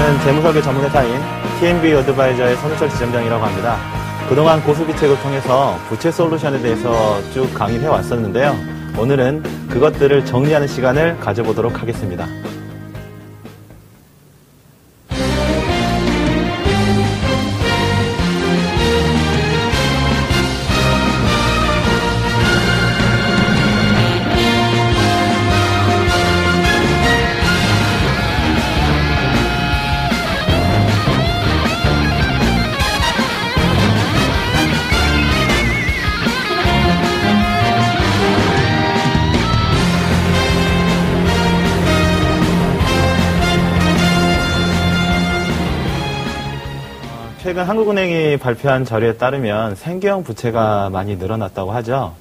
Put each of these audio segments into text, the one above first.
저는 재무설계 전문회사인 TMB 어드바이저의 손우철 지점장이라고 합니다. 그동안 고수기책을 통해서 부채 솔루션에 대해서 쭉 강의를 해왔었는데요. 오늘은 그것들을 정리하는 시간을 가져보도록 하겠습니다. 최근 한국은행이 발표한 자료에 따르면 생계형 부채가 많이 늘어났다고 하죠.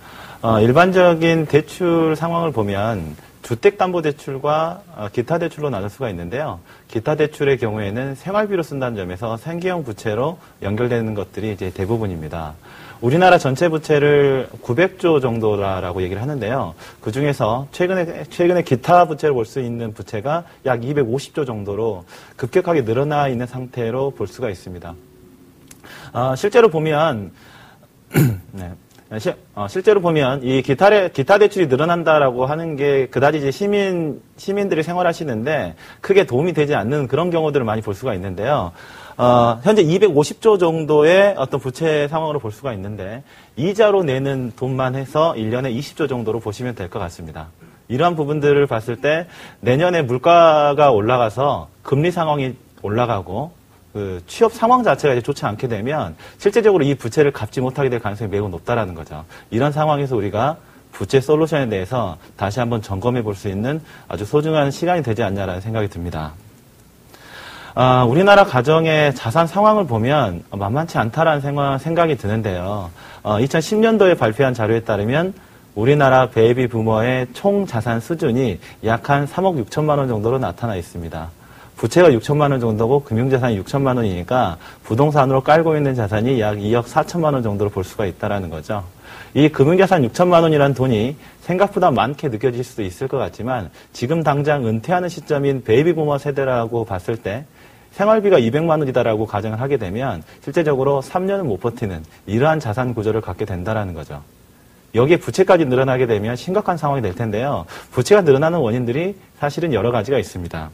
일반적인 대출 상황을 보면 주택담보대출과 기타 대출로 나눌 수가 있는데요. 기타 대출의 경우에는 생활비로 쓴다는 점에서 생계형 부채로 연결되는 것들이 이제 대부분입니다. 우리나라 전체 부채를 900조 정도라고 얘기를 하는데요. 그 중에서 최근에 기타 부채를 볼 수 있는 부채가 약 250조 정도로 급격하게 늘어나 있는 상태로 볼 수가 있습니다. 실제로 보면, 실제로 보면 이 기타 대출이 늘어난다라고 하는 게 그다지 이제 시민들이 생활하시는데 크게 도움이 되지 않는 그런 경우들을 많이 볼 수가 있는데요. 현재 250조 정도의 어떤 부채 상황으로 볼 수가 있는데 이자로 내는 돈만 해서 1년에 20조 정도로 보시면 될 것 같습니다. 이러한 부분들을 봤을 때 내년에 물가가 올라가서 금리 상황이 올라가고 그 취업 상황 자체가 이제 좋지 않게 되면 실제적으로 이 부채를 갚지 못하게 될 가능성이 매우 높다라는 거죠. 이런 상황에서 우리가 부채 솔루션에 대해서 다시 한번 점검해 볼 수 있는 아주 소중한 시간이 되지 않냐라는 생각이 듭니다. 우리나라 가정의 자산 상황을 보면 만만치 않다라는 생각이 드는데요. 2010년도에 발표한 자료에 따르면 우리나라 베이비 부머의 총 자산 수준이 약 한 3억 6천만 원 정도로 나타나 있습니다. 부채가 6천만 원 정도고 금융자산이 6천만 원이니까 부동산으로 깔고 있는 자산이 약 2억 4천만 원 정도로 볼 수가 있다는 거죠. 이 금융자산 6천만 원이라는 돈이 생각보다 많게 느껴질 수도 있을 것 같지만 지금 당장 은퇴하는 시점인 베이비부머 세대라고 봤을 때 생활비가 200만 원이다라고 가정을 하게 되면 실제적으로 3년을 못 버티는 이러한 자산 구조를 갖게 된다는 거죠. 여기에 부채까지 늘어나게 되면 심각한 상황이 될 텐데요. 부채가 늘어나는 원인들이 사실은 여러 가지가 있습니다.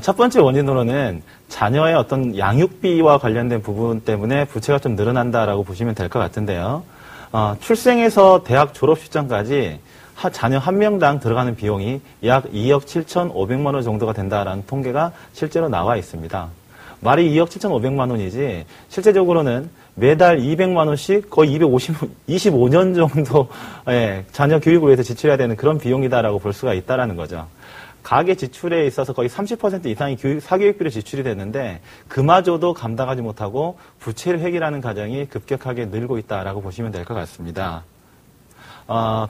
첫 번째 원인으로는 자녀의 어떤 양육비와 관련된 부분 때문에 부채가 좀 늘어난다라고 보시면 될 것 같은데요. 출생에서 대학 졸업 시점까지 자녀 한 명당 들어가는 비용이 약 2억 7,500만 원 정도가 된다라는 통계가 실제로 나와 있습니다. 말이 2억 7,500만 원이지 실제적으로는 매달 200만 원씩 거의 25년 정도 자녀 교육을 위해서 지출해야 되는 그런 비용이다라고 볼 수가 있다라는 거죠. 가계 지출에 있어서 거의 30% 이상이 사교육비로 지출이 되는데 그마저도 감당하지 못하고 부채를 해결하는 가정이 급격하게 늘고 있다라고 보시면 될 것 같습니다.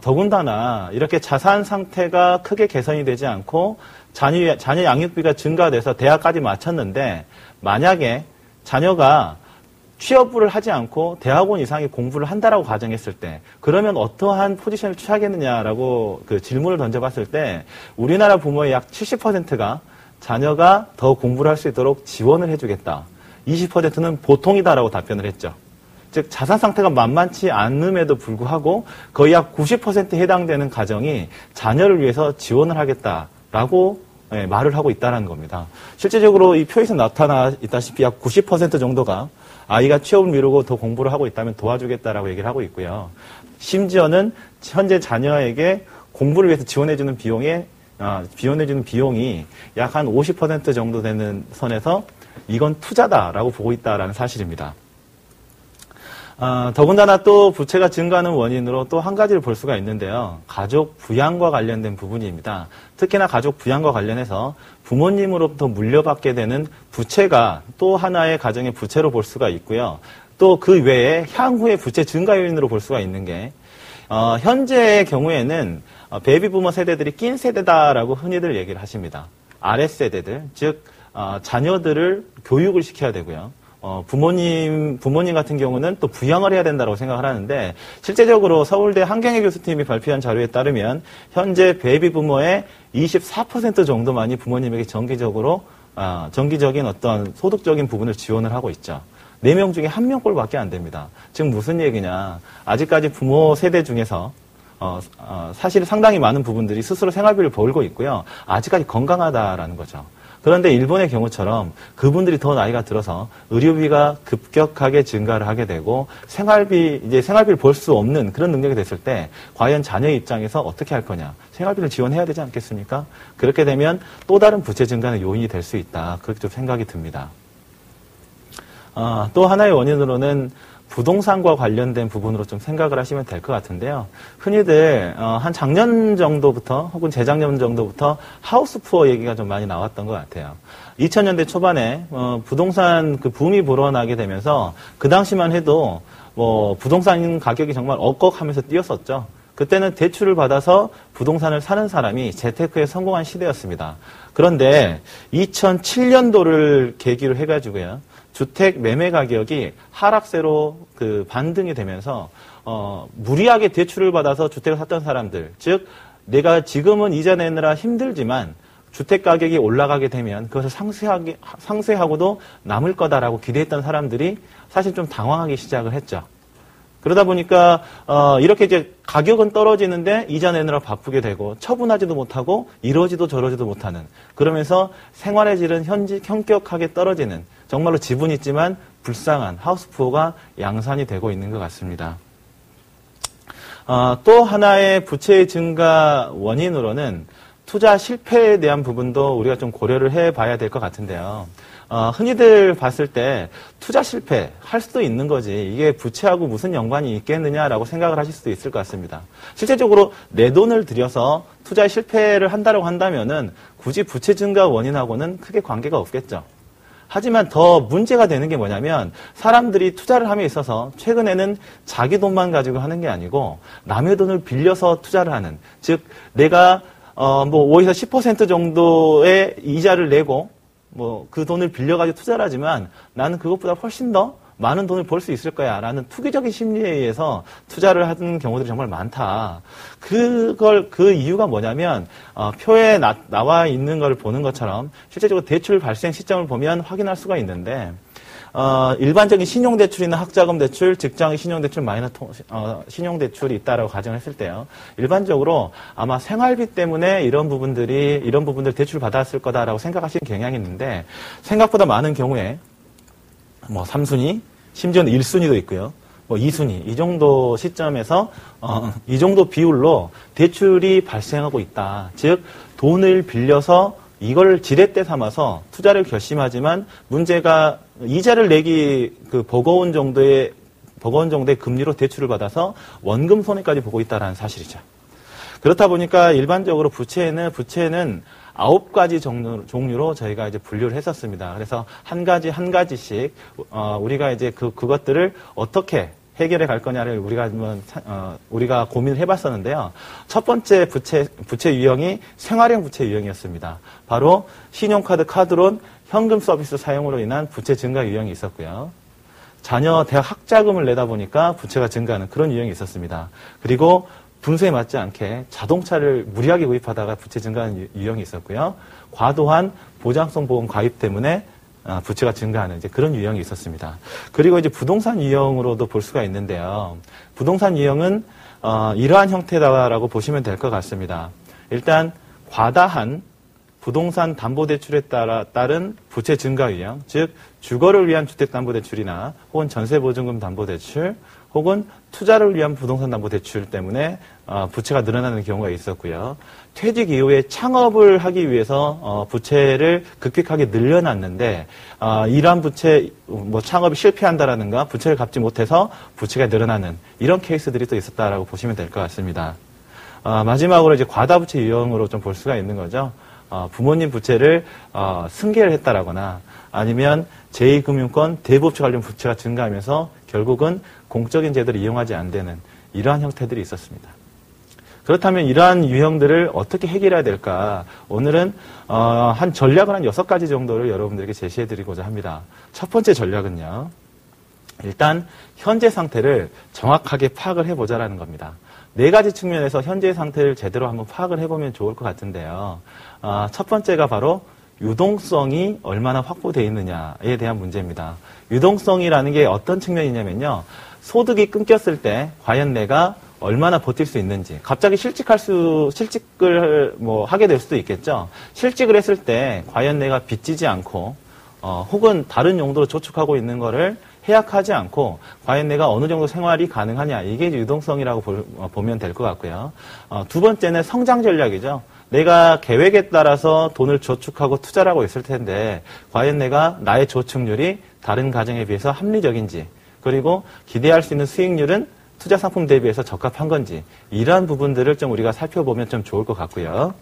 더군다나 이렇게 자산 상태가 크게 개선이 되지 않고 자녀 양육비가 증가돼서 대학까지 마쳤는데 만약에 자녀가 취업을 하지 않고 대학원 이상의 공부를 한다라고 가정했을 때 그러면 어떠한 포지션을 취하겠느냐라고 그 질문을 던져봤을 때 우리나라 부모의 약 70%가 자녀가 더 공부를 할 수 있도록 지원을 해주겠다. 20%는 보통이다라고 답변을 했죠. 즉 자산 상태가 만만치 않음에도 불구하고 거의 약 90%에 해당되는 가정이 자녀를 위해서 지원을 하겠다라고 말을 하고 있다는 겁니다. 실제적으로 이 표에서 나타나 있다시피 약 90% 정도가 아이가 취업을 미루고 더 공부를 하고 있다면 도와주겠다라고 얘기를 하고 있고요. 심지어는 현재 자녀에게 공부를 위해서 지원해주는 비용이 약 한 50% 정도 되는 선에서 이건 투자다라고 보고 있다라는 사실입니다. 더군다나 또 부채가 증가하는 원인으로 또 한 가지를 볼 수가 있는데요. 가족 부양과 관련된 부분입니다. 특히나 가족 부양과 관련해서 부모님으로부터 물려받게 되는 부채가 또 하나의 가정의 부채로 볼 수가 있고요. 또 그 외에 향후의 부채 증가 요인으로 볼 수가 있는 게 현재의 경우에는 베이비부머 세대들이 낀 세대다라고 흔히들 얘기를 하십니다. 아랫세대들, 즉 자녀들을 교육을 시켜야 되고요. 부모님 같은 경우는 또 부양을 해야 된다고 생각을 하는데, 실제적으로 서울대 한경애 교수팀이 발표한 자료에 따르면 현재 베이비 부머의 24% 정도만이 부모님에게 정기적으로 정기적인 어떤 소득적인 부분을 지원을 하고 있죠. 4명 중에 1명꼴밖에 안 됩니다. 지금 무슨 얘기냐. 아직까지 부모 세대 중에서 사실 상당히 많은 부분들이 스스로 생활비를 벌고 있고요. 아직까지 건강하다라는 거죠. 그런데 일본의 경우처럼 그분들이 더 나이가 들어서 의료비가 급격하게 증가를 하게 되고 생활비를 벌 수 없는 그런 능력이 됐을 때 과연 자녀의 입장에서 어떻게 할 거냐. 생활비를 지원해야 되지 않겠습니까? 그렇게 되면 또 다른 부채 증가는 요인이 될 수 있다. 그렇게 좀 생각이 듭니다. 또 하나의 원인으로는 부동산과 관련된 부분으로 좀 생각을 하시면 될 것 같은데요. 흔히들 한 작년 정도부터 혹은 재작년 정도부터 하우스 푸어 얘기가 좀 많이 나왔던 것 같아요. 2000년대 초반에 부동산 그 붐이 불어나게 되면서 그 당시만 해도 부동산 가격이 정말 억걱하면서 뛰었었죠. 그때는 대출을 받아서 부동산을 사는 사람이 재테크에 성공한 시대였습니다. 그런데 2007년도를 계기로 해가지고요. 주택 매매 가격이 하락세로 그 반등이 되면서 무리하게 대출을 받아서 주택을 샀던 사람들, 즉 내가 지금은 이자 내느라 힘들지만 주택 가격이 올라가게 되면 그것을 상쇄하고도 남을 거다라고 기대했던 사람들이 사실 좀 당황하기 시작을 했죠. 그러다 보니까 이렇게 이제 가격은 떨어지는데 이자 내느라 바쁘게 되고 처분하지도 못하고 이러지도 저러지도 못하는, 그러면서 생활의 질은 현격하게 떨어지는, 정말로 지분이 있지만 불쌍한 하우스푸어가 양산이 되고 있는 것 같습니다. 또 하나의 부채 증가 원인으로는 투자 실패에 대한 부분도 우리가 좀 고려를 해봐야 될 것 같은데요. 흔히들 봤을 때 투자 실패 할 수도 있는 거지 이게 부채하고 무슨 연관이 있겠느냐라고 생각을 하실 수도 있을 것 같습니다. 실제적으로 내 돈을 들여서 투자에 실패를 한다고 한다면은 굳이 부채 증가 원인하고는 크게 관계가 없겠죠. 하지만 더 문제가 되는 게 뭐냐면 사람들이 투자를 함에 있어서 최근에는 자기 돈만 가지고 하는 게 아니고 남의 돈을 빌려서 투자를 하는, 즉 내가 5에서 10% 정도의 이자를 내고 그 돈을 빌려가지고 투자를 하지만 나는 그것보다 훨씬 더 많은 돈을 벌 수 있을 거야 라는 투기적인 심리에 의해서 투자를 하는 경우들이 정말 많다. 그 이유가 뭐냐면 표에 나와 있는 걸 보는 것처럼 실제적으로 대출 발생 시점을 보면 확인할 수가 있는데 일반적인 신용대출이나 학자금대출, 직장의 신용대출, 마이너 신용대출이 있다라고 가정했을 때요. 일반적으로 아마 생활비 때문에 이런 부분들 대출 받았을 거다라고 생각하시는 경향이 있는데 생각보다 많은 경우에 3순위, 심지어는 1순위도 있고요. 2순위, 이 정도 시점에서 이 정도 비율로 대출이 발생하고 있다. 즉 돈을 빌려서 이걸 지렛대 삼아서 투자를 결심하지만 문제가 이자를 내기 버거운 정도의 금리로 대출을 받아서 원금 손해까지 보고 있다는 사실이죠. 그렇다 보니까 일반적으로 부채는 9가지 종류로 저희가 이제 분류를 했었습니다. 그래서 한 가지씩 우리가 이제 그것들을 어떻게 해결해 갈 거냐를 우리가 고민을 해봤었는데요. 첫 번째 부채 유형이 생활형 부채 유형이었습니다. 바로 신용카드, 카드론, 현금 서비스 사용으로 인한 부채 증가 유형이 있었고요. 자녀 대학 학자금을 내다 보니까 부채가 증가하는 그런 유형이 있었습니다. 그리고 분수에 맞지 않게 자동차를 무리하게 구입하다가 부채 증가하는 유형이 있었고요. 과도한 보장성 보험 가입 때문에 부채가 증가하는 이제 그런 유형이 있었습니다. 그리고 이제 부동산 유형으로도 볼 수가 있는데요. 부동산 유형은 이러한 형태다라고 보시면 될 것 같습니다. 일단 과다한 부동산 담보대출에 따른 부채 증가 유형, 즉 주거를 위한 주택담보대출이나 혹은 전세보증금 담보대출, 혹은 투자를 위한 부동산 담보대출 때문에 부채가 늘어나는 경우가 있었고요. 퇴직 이후에 창업을 하기 위해서 부채를 급격하게 늘려놨는데 이러한 부채, 창업이 실패한다라든가 부채를 갚지 못해서 부채가 늘어나는 이런 케이스들이 또 있었다라고 보시면 될 것 같습니다. 마지막으로 이제 과다부채 유형으로 좀 볼 수가 있는 거죠. 부모님 부채를 승계를 했다라거나 아니면 제2금융권 대부업체 관련 부채가 증가하면서 결국은 공적인 제도를 이용하지 않는 이러한 형태들이 있었습니다. 그렇다면 이러한 유형들을 어떻게 해결해야 될까? 오늘은 한 전략을 한 6가지 정도를 여러분들에게 제시해드리고자 합니다. 첫 번째 전략은요. 일단 현재 상태를 정확하게 파악을 해보자라는 겁니다. 4가지 측면에서 현재 상태를 제대로 한번 파악을 해보면 좋을 것 같은데요. 첫 번째가 바로 유동성이 얼마나 확보되어 있느냐에 대한 문제입니다. 유동성이라는 게 어떤 측면이냐면요. 소득이 끊겼을 때 과연 내가 얼마나 버틸 수 있는지. 갑자기 실직을 하게 될 수도 있겠죠. 실직을 했을 때 과연 내가 빚지지 않고 혹은 다른 용도로 저축하고 있는 거를 해약하지 않고 과연 내가 어느 정도 생활이 가능하냐. 이게 유동성이라고 보면 될 것 같고요. 두 번째는 성장 전략이죠. 내가 계획에 따라서 돈을 저축하고 투자를 하고 있을 텐데 과연 내가 나의 저축률이 다른 가정에 비해서 합리적인지 그리고 기대할 수 있는 수익률은 투자 상품 대비해서 적합한 건지 이러한 부분들을 좀 우리가 살펴보면 좀 좋을 것 같고요.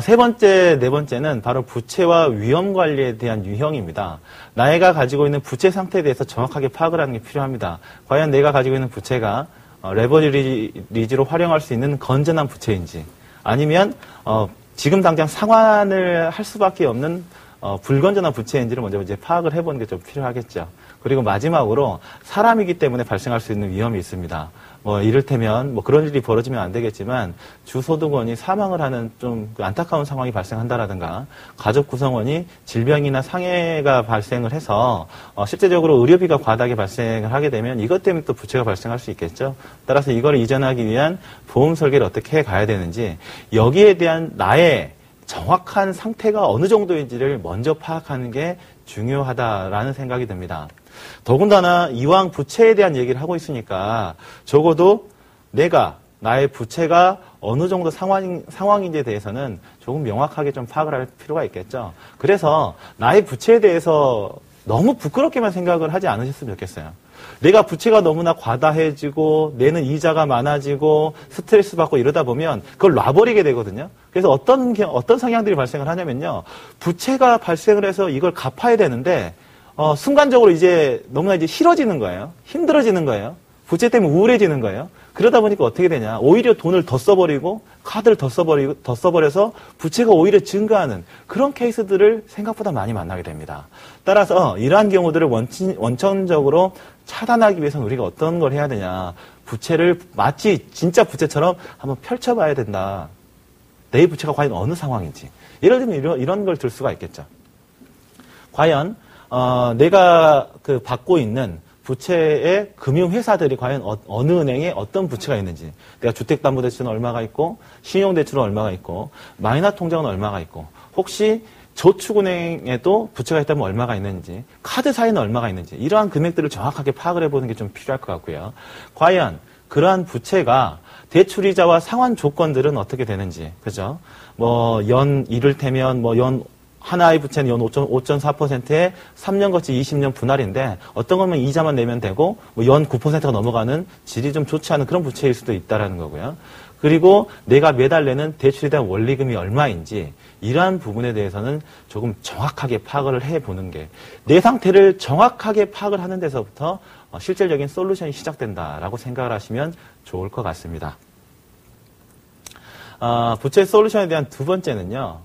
세 번째, 네 번째는 바로 부채와 위험 관리에 대한 유형입니다. 나이가 가지고 있는 부채 상태에 대해서 정확하게 파악을 하는 게 필요합니다. 과연 내가 가지고 있는 부채가 레버리지로 활용할 수 있는 건전한 부채인지 아니면 지금 당장 상환을 할 수밖에 없는 불건전한 부채인지를 먼저 이제 파악을 해보는 게 좀 필요하겠죠. 그리고 마지막으로 사람이기 때문에 발생할 수 있는 위험이 있습니다. 이를테면 그런 일이 벌어지면 안 되겠지만 주소득원이 사망을 하는 좀 안타까운 상황이 발생한다라든가 가족 구성원이 질병이나 상해가 발생을 해서 실제적으로 의료비가 과다하게 발생을 하게 되면 이것 때문에 또 부채가 발생할 수 있겠죠. 따라서 이걸 이전하기 위한 보험 설계를 어떻게 해 가야 되는지 여기에 대한 나의 정확한 상태가 어느 정도인지를 먼저 파악하는 게 중요하다라는 생각이 듭니다. 더군다나 이왕 부채에 대한 얘기를 하고 있으니까 적어도 내가 나의 부채가 어느 정도 상황인지에 대해서는 조금 명확하게 좀 파악을 할 필요가 있겠죠. 그래서 나의 부채에 대해서 너무 부끄럽게만 생각을 하지 않으셨으면 좋겠어요. 내가 부채가 너무나 과다해지고 내는 이자가 많아지고 스트레스 받고 이러다 보면 그걸 놔버리게 되거든요. 그래서 어떤 성향들이 발생을 하냐면요. 부채가 발생을 해서 이걸 갚아야 되는데 순간적으로 이제 너무나 이제 싫어지는 거예요. 힘들어지는 거예요. 부채 때문에 우울해지는 거예요. 그러다 보니까 어떻게 되냐. 오히려 돈을 더 써버리고 카드를 더 써버려서 부채가 오히려 증가하는 그런 케이스들을 생각보다 많이 만나게 됩니다. 따라서 이러한 경우들을 원천적으로 차단하기 위해서는 우리가 어떤 걸 해야 되냐. 부채를 마치 진짜 부채처럼 한번 펼쳐봐야 된다. 내 부채가 과연 어느 상황인지. 예를 들면 이런 걸 들 수가 있겠죠. 과연 내가 받고 있는 부채의 금융회사들이 과연 어느 은행에 어떤 부채가 있는지, 내가 주택담보대출은 얼마가 있고, 신용대출은 얼마가 있고, 마이너 통장은 얼마가 있고, 혹시 저축은행에도 부채가 있다면 얼마가 있는지, 카드사에는 얼마가 있는지, 이러한 금액들을 정확하게 파악을 해보는 게 좀 필요할 것 같고요. 과연 그러한 부채가 대출이자와 상환 조건들은 어떻게 되는지, 그죠? 이를테면 하나의 부채는 연 5.4%에 3년 거치 20년 분할인데 어떤 거면 이자만 내면 되고 연 9%가 넘어가는 질이 좀 좋지 않은 그런 부채일 수도 있다라는 거고요. 그리고 내가 매달 내는 대출에 대한 원리금이 얼마인지 이러한 부분에 대해서는 조금 정확하게 파악을 해보는 게 내 상태를 정확하게 파악을 하는 데서부터 실질적인 솔루션이 시작된다라고 생각을 하시면 좋을 것 같습니다. 부채 솔루션에 대한 두 번째는요.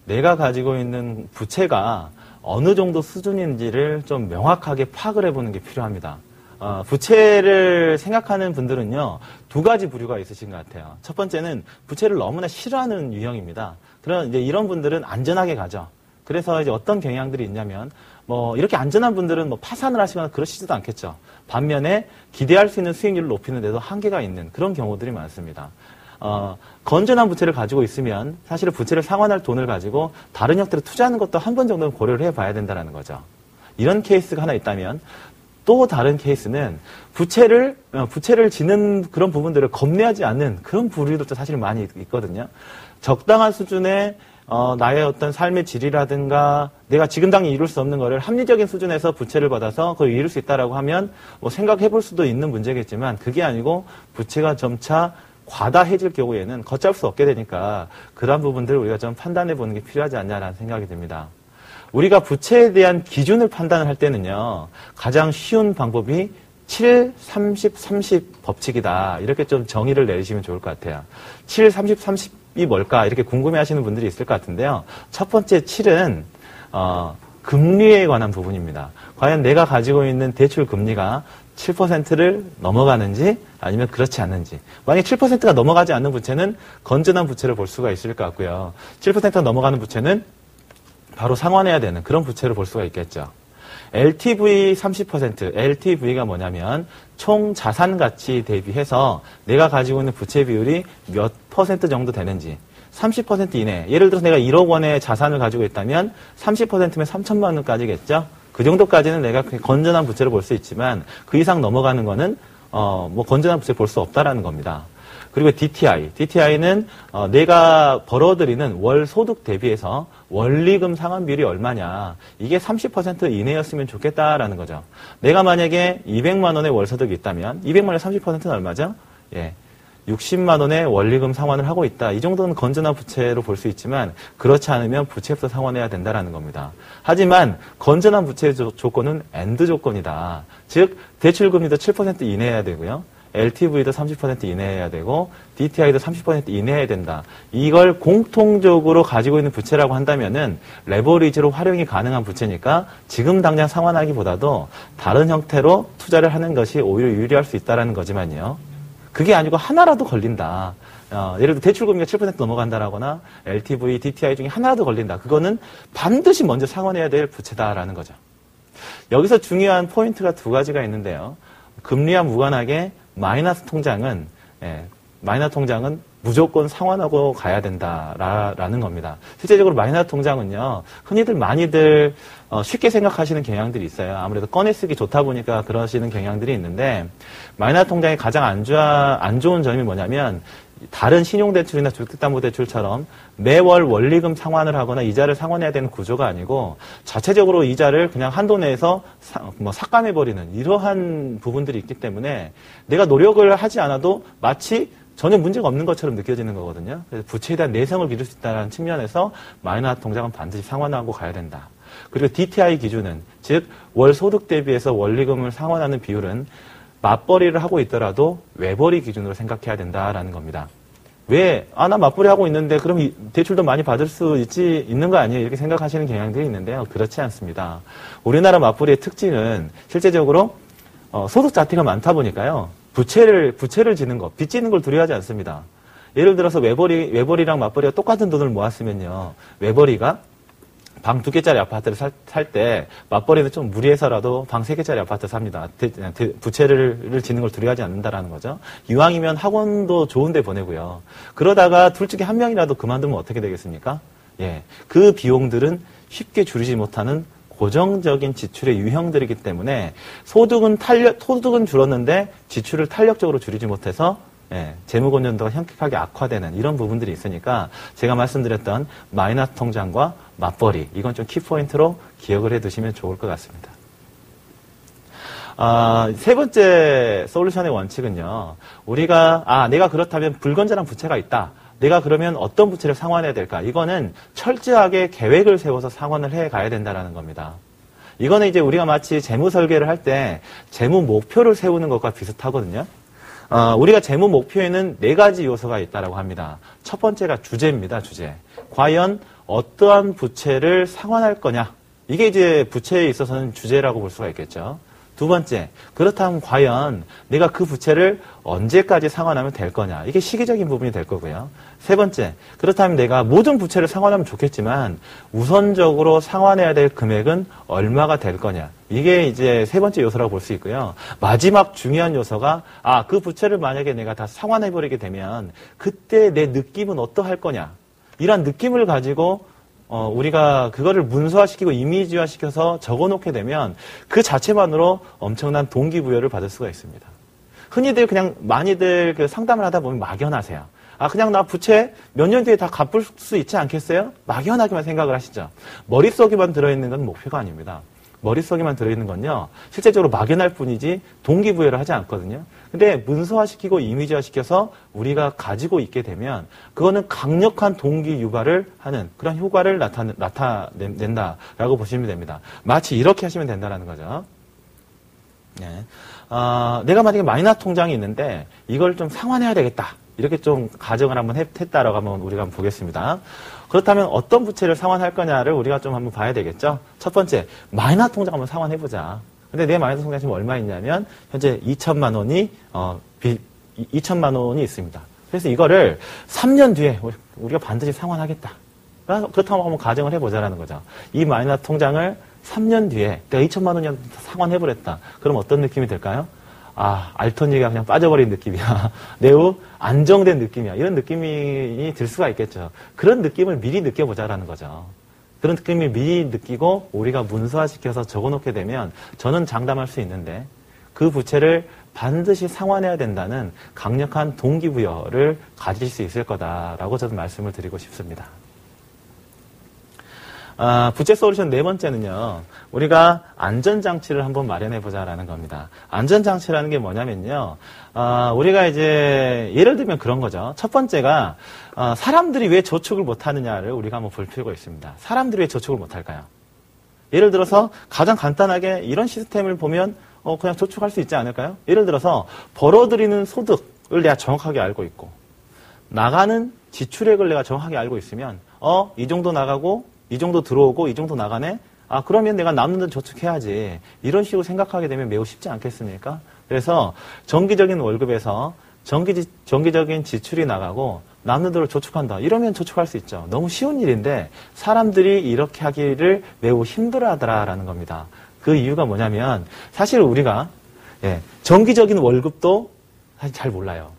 내가 가지고 있는 부채가 어느 정도 수준인지를 좀 명확하게 파악을 해보는 게 필요합니다. 부채를 생각하는 분들은요, 두 가지 부류가 있으신 것 같아요. 첫 번째는 부채를 너무나 싫어하는 유형입니다. 그런 이제 이런 분들은 안전하게 가죠. 그래서 이제 어떤 경향들이 있냐면, 이렇게 안전한 분들은 파산을 하시거나 그러시지도 않겠죠. 반면에 기대할 수 있는 수익률을 높이는 데도 한계가 있는 그런 경우들이 많습니다. 건전한 부채를 가지고 있으면 사실은 부채를 상환할 돈을 가지고 다른 형태로 투자하는 것도 한 번 정도는 고려를 해봐야 된다는 거죠. 이런 케이스가 하나 있다면 또 다른 케이스는 부채를 지는 그런 부분들을 겁내하지 않는 그런 부류들도 사실 많이 있거든요. 적당한 수준의 나의 어떤 삶의 질이라든가 내가 지금 당장 이룰 수 없는 거를 합리적인 수준에서 부채를 받아서 그걸 이룰 수 있다라고 하면 생각해 볼 수도 있는 문제겠지만 그게 아니고 부채가 점차 과다해질 경우에는 걷잡을 수 없게 되니까 그런 부분들을 우리가 좀 판단해 보는 게 필요하지 않냐라는 생각이 듭니다. 우리가 부채에 대한 기준을 판단을 할 때는요. 가장 쉬운 방법이 7, 30, 30 법칙이다. 이렇게 좀 정의를 내리시면 좋을 것 같아요. 7, 30, 30이 뭘까? 이렇게 궁금해 하시는 분들이 있을 것 같은데요. 첫 번째 7은 금리에 관한 부분입니다. 과연 내가 가지고 있는 대출 금리가 7%를 넘어가는지 아니면 그렇지 않는지. 만약에 7%가 넘어가지 않는 부채는 건전한 부채를 볼 수가 있을 것 같고요. 7%가 넘어가는 부채는 바로 상환해야 되는 그런 부채를 볼 수가 있겠죠. LTV 30%, LTV가 뭐냐면 총 자산 가치 대비해서 내가 가지고 있는 부채 비율이 몇 퍼센트 정도 되는지 30% 이내. 예를 들어서 내가 1억 원의 자산을 가지고 있다면 30%면 3천만 원까지겠죠. 그 정도까지는 내가 건전한 부채를 볼 수 있지만 그 이상 넘어가는 거는 뭐 건전한 부채를 볼 수 없다라는 겁니다. 그리고 DTI는 내가 벌어들이는 월 소득 대비해서 원리금 상환 비율이 얼마냐. 이게 30% 이내였으면 좋겠다라는 거죠. 내가 만약에 200만 원의 월 소득이 있다면 200만 원의 30%는 얼마죠? 예. 60만 원의 원리금 상환을 하고 있다. 이 정도는 건전한 부채로 볼 수 있지만 그렇지 않으면 부채부터 상환해야 된다라는 겁니다. 하지만 건전한 부채 조건은 AND 조건이다. 즉 대출금리도 7% 이내여야 되고요. LTV도 30% 이내여야 되고 DTI도 30% 이내여야 된다. 이걸 공통적으로 가지고 있는 부채라고 한다면은 레버리지로 활용이 가능한 부채니까 지금 당장 상환하기보다도 다른 형태로 투자를 하는 것이 오히려 유리할 수 있다는 거지만요. 그게 아니고 하나라도 걸린다. 예를 들어 대출금리가 7% 넘어간다라거나 LTV, DTI 중에 하나라도 걸린다. 그거는 반드시 먼저 상환해야 될 부채다라는 거죠. 여기서 중요한 포인트가 두 가지가 있는데요. 금리와 무관하게 마이너스 통장은 무조건 상환하고 가야 된다라는 겁니다. 실제적으로 마이너스 통장은요, 흔히들 많이들 쉽게 생각하시는 경향들이 있어요. 아무래도 꺼내 쓰기 좋다 보니까 그러시는 경향들이 있는데, 마이너스 통장의 가장 안 좋은 점이 뭐냐면, 다른 신용대출이나 주택담보대출처럼 매월 원리금 상환을 하거나 이자를 상환해야 되는 구조가 아니고 자체적으로 이자를 그냥 한도 내에서 삭감해버리는 이러한 부분들이 있기 때문에 내가 노력을 하지 않아도 마치 전혀 문제가 없는 것처럼 느껴지는 거거든요. 그래서 부채에 대한 내성을 기를 수 있다는 측면에서 마이너스 통장은 반드시 상환하고 가야 된다. 그리고 DTI 기준은, 즉 월 소득 대비해서 원리금을 상환하는 비율은 맞벌이를 하고 있더라도 외벌이 기준으로 생각해야 된다라는 겁니다. 왜? 나 맞벌이 하고 있는데 그럼 대출도 많이 받을 수 있는 거 아니에요? 이렇게 생각하시는 경향들이 있는데요. 그렇지 않습니다. 우리나라 맞벌이의 특징은 실제적으로 소득 자체가 많다 보니까요. 부채를 지는 거, 빚 지는 걸 두려워하지 않습니다. 예를 들어서 외벌이랑 맞벌이가 똑같은 돈을 모았으면요. 외벌이가 방 2개짜리 아파트를 살 때 맞벌이는 좀 무리해서라도 방 3개짜리 아파트 삽니다. 부채를 지는 걸 두려워하지 않는다라는 거죠. 이왕이면 학원도 좋은 데 보내고요. 그러다가 둘 중에 한 명이라도 그만두면 어떻게 되겠습니까? 예. 그 비용들은 쉽게 줄이지 못하는 고정적인 지출의 유형들이기 때문에 소득은 줄었는데 지출을 탄력적으로 줄이지 못해서 재무 건전도가 현격하게 악화되는 이런 부분들이 있으니까 제가 말씀드렸던 마이너스 통장과 맞벌이, 이건 좀 키포인트로 기억을 해두시면 좋을 것 같습니다. 세 번째 솔루션의 원칙은요. 내가 그렇다면 불건전한 부채가 있다. 내가 그러면 어떤 부채를 상환해야 될까? 이거는 철저하게 계획을 세워서 상환을 해 가야 된다는 겁니다. 이거는 이제 우리가 마치 재무 설계를 할 때 재무 목표를 세우는 것과 비슷하거든요. 우리가 재무 목표에는 4가지 요소가 있다고 합니다. 첫 번째가 주제입니다. 주제. 과연 어떠한 부채를 상환할 거냐. 이게 이제 부채에 있어서는 주제라고 볼 수가 있겠죠. 두 번째, 그렇다면 과연 내가 그 부채를 언제까지 상환하면 될 거냐. 이게 시기적인 부분이 될 거고요. 세 번째, 그렇다면 내가 모든 부채를 상환하면 좋겠지만 우선적으로 상환해야 될 금액은 얼마가 될 거냐. 이게 이제 세 번째 요소라고 볼 수 있고요. 마지막 중요한 요소가 그 부채를 만약에 내가 다 상환해버리게 되면 그때 내 느낌은 어떠할 거냐. 이런 느낌을 가지고 우리가 그거를 문서화시키고 이미지화시켜서 적어놓게 되면 그 자체만으로 엄청난 동기부여를 받을 수가 있습니다. 흔히들 많이들 상담을 하다 보면 막연하세요. 그냥 나 부채 몇 년 뒤에 다 갚을 수 있지 않겠어요? 막연하게만 생각을 하시죠. 머릿속에만 들어있는 건 목표가 아닙니다. 머릿속에만 들어있는 건요. 실제적으로 막연할 뿐이지 동기부여를 하지 않거든요. 근데 문서화시키고 이미지화시켜서 우리가 가지고 있게 되면 그거는 강력한 동기 유발을 하는 그런 효과를 나타낸다라고 보시면 됩니다. 마치 이렇게 하시면 된다는 거죠. 네. 내가 만약에 마이너스 통장이 있는데 이걸 좀 상환해야 되겠다. 이렇게 좀 가정을 한번 했다라고 하면 우리가 한번 보겠습니다. 그렇다면 어떤 부채를 상환할 거냐를 우리가 좀 한번 봐야 되겠죠. 첫 번째, 마이너스 통장 한번 상환해보자. 근데 내 마이너스 통장에 지금 얼마 있냐면 현재 2천만 원이 2천만 원이 있습니다. 그래서 이거를 3년 뒤에 우리가 반드시 상환하겠다. 그렇다고 한번 가정을 해보자라는 거죠. 이 마이너스 통장을 3년 뒤에 내가 2천만 원이 상환해버렸다. 그럼 어떤 느낌이 들까요? 아, 알턴 얘기가 그냥 빠져버린 느낌이야. 매우 안정된 느낌이야. 이런 느낌이 들 수가 있겠죠. 그런 느낌을 미리 느껴보자라는 거죠. 그런 느낌을 미리 느끼고 우리가 문서화시켜서 적어놓게 되면 저는 장담할 수 있는데 그 부채를 반드시 상환해야 된다는 강력한 동기부여를 가질 수 있을 거다라고 저는 말씀을 드리고 싶습니다. 부채 솔루션 네 번째는요, 우리가 안전장치를 한번 마련해보자라는 겁니다. 안전장치라는 게 뭐냐면요, 우리가 이제, 예를 들면 그런 거죠. 첫 번째가, 사람들이 왜 저축을 못하느냐를 우리가 한번 볼 필요가 있습니다. 사람들이 왜 저축을 못할까요? 예를 들어서 가장 간단하게 이런 시스템을 보면, 그냥 저축할 수 있지 않을까요? 예를 들어서, 벌어들이는 소득을 내가 정확하게 알고 있고, 나가는 지출액을 내가 정확하게 알고 있으면, 이 정도 나가고, 이 정도 들어오고 이 정도 나가네? 아, 그러면 내가 남는 돈 저축해야지. 이런 식으로 생각하게 되면 매우 쉽지 않겠습니까? 그래서 정기적인 월급에서 정기적인 지출이 나가고 남는 돈을 저축한다. 이러면 저축할 수 있죠. 너무 쉬운 일인데 사람들이 이렇게 하기를 매우 힘들어하더라라는 겁니다. 그 이유가 뭐냐면 사실 우리가 정기적인 월급도 사실 잘 몰라요.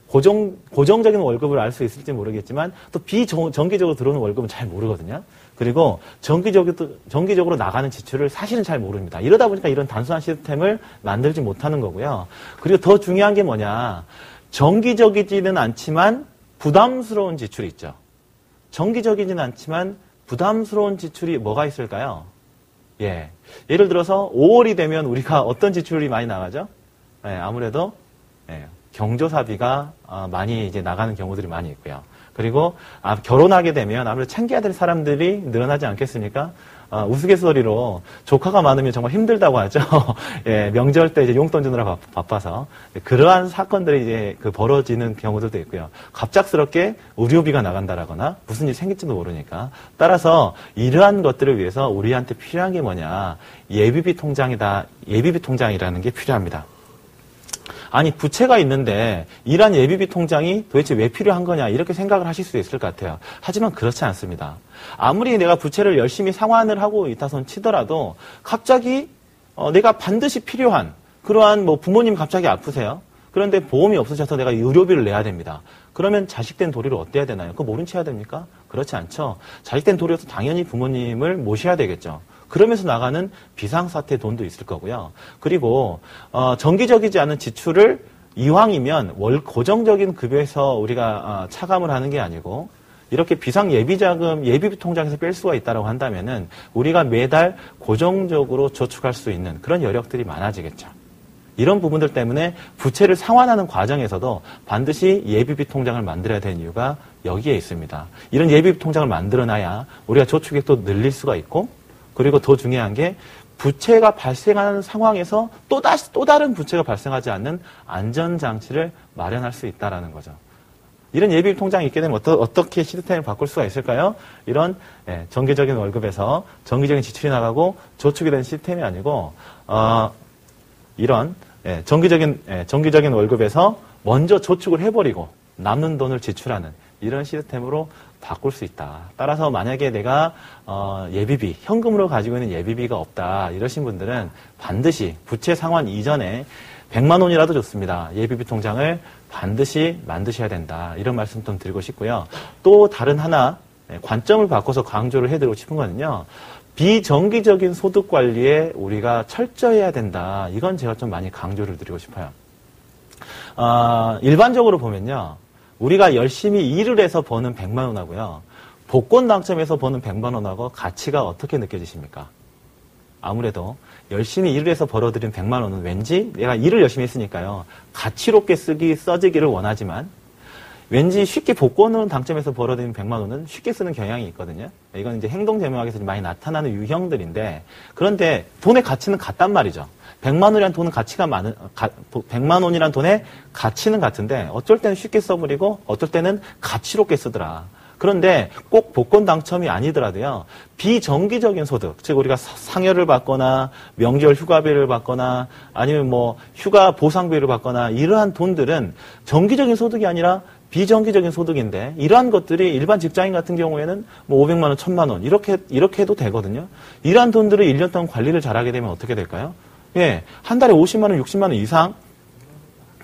고정적인 월급을 알 수 있을지 모르겠지만 또 비정기적으로 들어오는 월급은 잘 모르거든요. 그리고 정기적으로 나가는 지출을 사실은 잘 모릅니다. 이러다 보니까 이런 단순한 시스템을 만들지 못하는 거고요. 그리고 더 중요한 게 뭐냐. 정기적이지는 않지만 부담스러운 지출이 있죠. 정기적이지는 않지만 부담스러운 지출이 뭐가 있을까요? 예를 들어서 5월이 되면 우리가 어떤 지출이 많이 나가죠? 아무래도 경조사비가 많이 이제 나가는 경우들이 많이 있고요. 그리고 결혼하게 되면 아무래도 챙겨야 될 사람들이 늘어나지 않겠습니까? 우스갯소리로 조카가 많으면 정말 힘들다고 하죠. 명절 때 이제 용돈 주느라 바빠서 그러한 사건들이 이제 벌어지는 경우들도 있고요. 갑작스럽게 의료비가 나간다라거나 무슨 일이 생길지도 모르니까. 따라서 이러한 것들을 위해서 우리한테 필요한 게 뭐냐? 예비비 통장이라는 게 필요합니다. 아니 부채가 있는데 이러한 예비비 통장이 도대체 왜 필요한 거냐 이렇게 생각을 하실 수 있을 것 같아요. 하지만 그렇지 않습니다. 아무리 내가 부채를 열심히 상환을 하고 있다손 치더라도 갑자기 내가 반드시 필요한 그러한 부모님 갑자기 아프세요. 그런데 보험이 없으셔서 내가 의료비를 내야 됩니다. 그러면 자식된 도리를 어때야 되나요? 그거 모른 채 해야 됩니까? 그렇지 않죠. 자식된 도리로서 당연히 부모님을 모셔야 되겠죠. 그러면서 나가는 비상사태 돈도 있을 거고요. 그리고 정기적이지 않은 지출을 이왕이면 고정적인 급여에서 우리가 차감을 하는 게 아니고 이렇게 비상 예비자금 예비비 통장에서 뺄 수가 있다고 한다면은 우리가 매달 고정적으로 저축할 수 있는 그런 여력들이 많아지겠죠. 이런 부분들 때문에 부채를 상환하는 과정에서도 반드시 예비비 통장을 만들어야 되는 이유가 여기에 있습니다. 이런 예비비 통장을 만들어놔야 우리가 저축액도 늘릴 수가 있고 그리고 더 중요한 게 부채가 발생하는 상황에서 또 다른 부채가 발생하지 않는 안전장치를 마련할 수 있다는 거죠. 이런 예비비 통장이 있게 되면 어떻게 시스템을 바꿀 수가 있을까요? 이런 정기적인 월급에서 정기적인 지출이 나가고 저축이 되는 시스템이 아니고 이런 정기적인 월급에서 먼저 저축을 해버리고 남는 돈을 지출하는 이런 시스템으로 바꿀 수 있다. 따라서 만약에 내가 예비비, 현금으로 가지고 있는 예비비가 없다 이러신 분들은 반드시 부채 상환 이전에 100만 원이라도 좋습니다. 예비비 통장을 반드시 만드셔야 된다. 이런 말씀 좀 드리고 싶고요. 또 다른 하나 관점을 바꿔서 강조를 해드리고 싶은 거는요. 비정기적인 소득 관리에 우리가 철저해야 된다. 이건 제가 좀 많이 강조를 드리고 싶어요. 일반적으로 보면요. 우리가 열심히 일을 해서 버는 100만 원하고요. 복권 당첨에서 버는 100만 원하고 가치가 어떻게 느껴지십니까? 아무래도 열심히 일을 해서 벌어들인 100만 원은 왠지 내가 일을 열심히 했으니까요. 가치롭게 써지기를 원하지만 왠지 쉽게 복권으로 당첨해서 벌어들인 100만 원은 쉽게 쓰는 경향이 있거든요. 이건 이제 행동제명학에서 많이 나타나는 유형들인데 그런데 돈의 가치는 같단 말이죠. 100만 원이라는 돈은 100만 원이라는 돈의 가치는 같은데 어쩔 때는 쉽게 써버리고 어쩔 때는 가치롭게 쓰더라. 그런데 꼭 복권 당첨이 아니더라도요. 비정기적인 소득, 즉 우리가 상여를 받거나 명절 휴가비를 받거나 아니면 뭐 휴가 보상비를 받거나 이러한 돈들은 정기적인 소득이 아니라 비정기적인 소득인데 이러한 것들이 일반 직장인 같은 경우에는 뭐 500만 원, 1000만 원 이렇게 해도 되거든요. 이러한 돈들을 1년 동안 관리를 잘하게 되면 어떻게 될까요? 예, 한 달에 50만 원, 60만 원 이상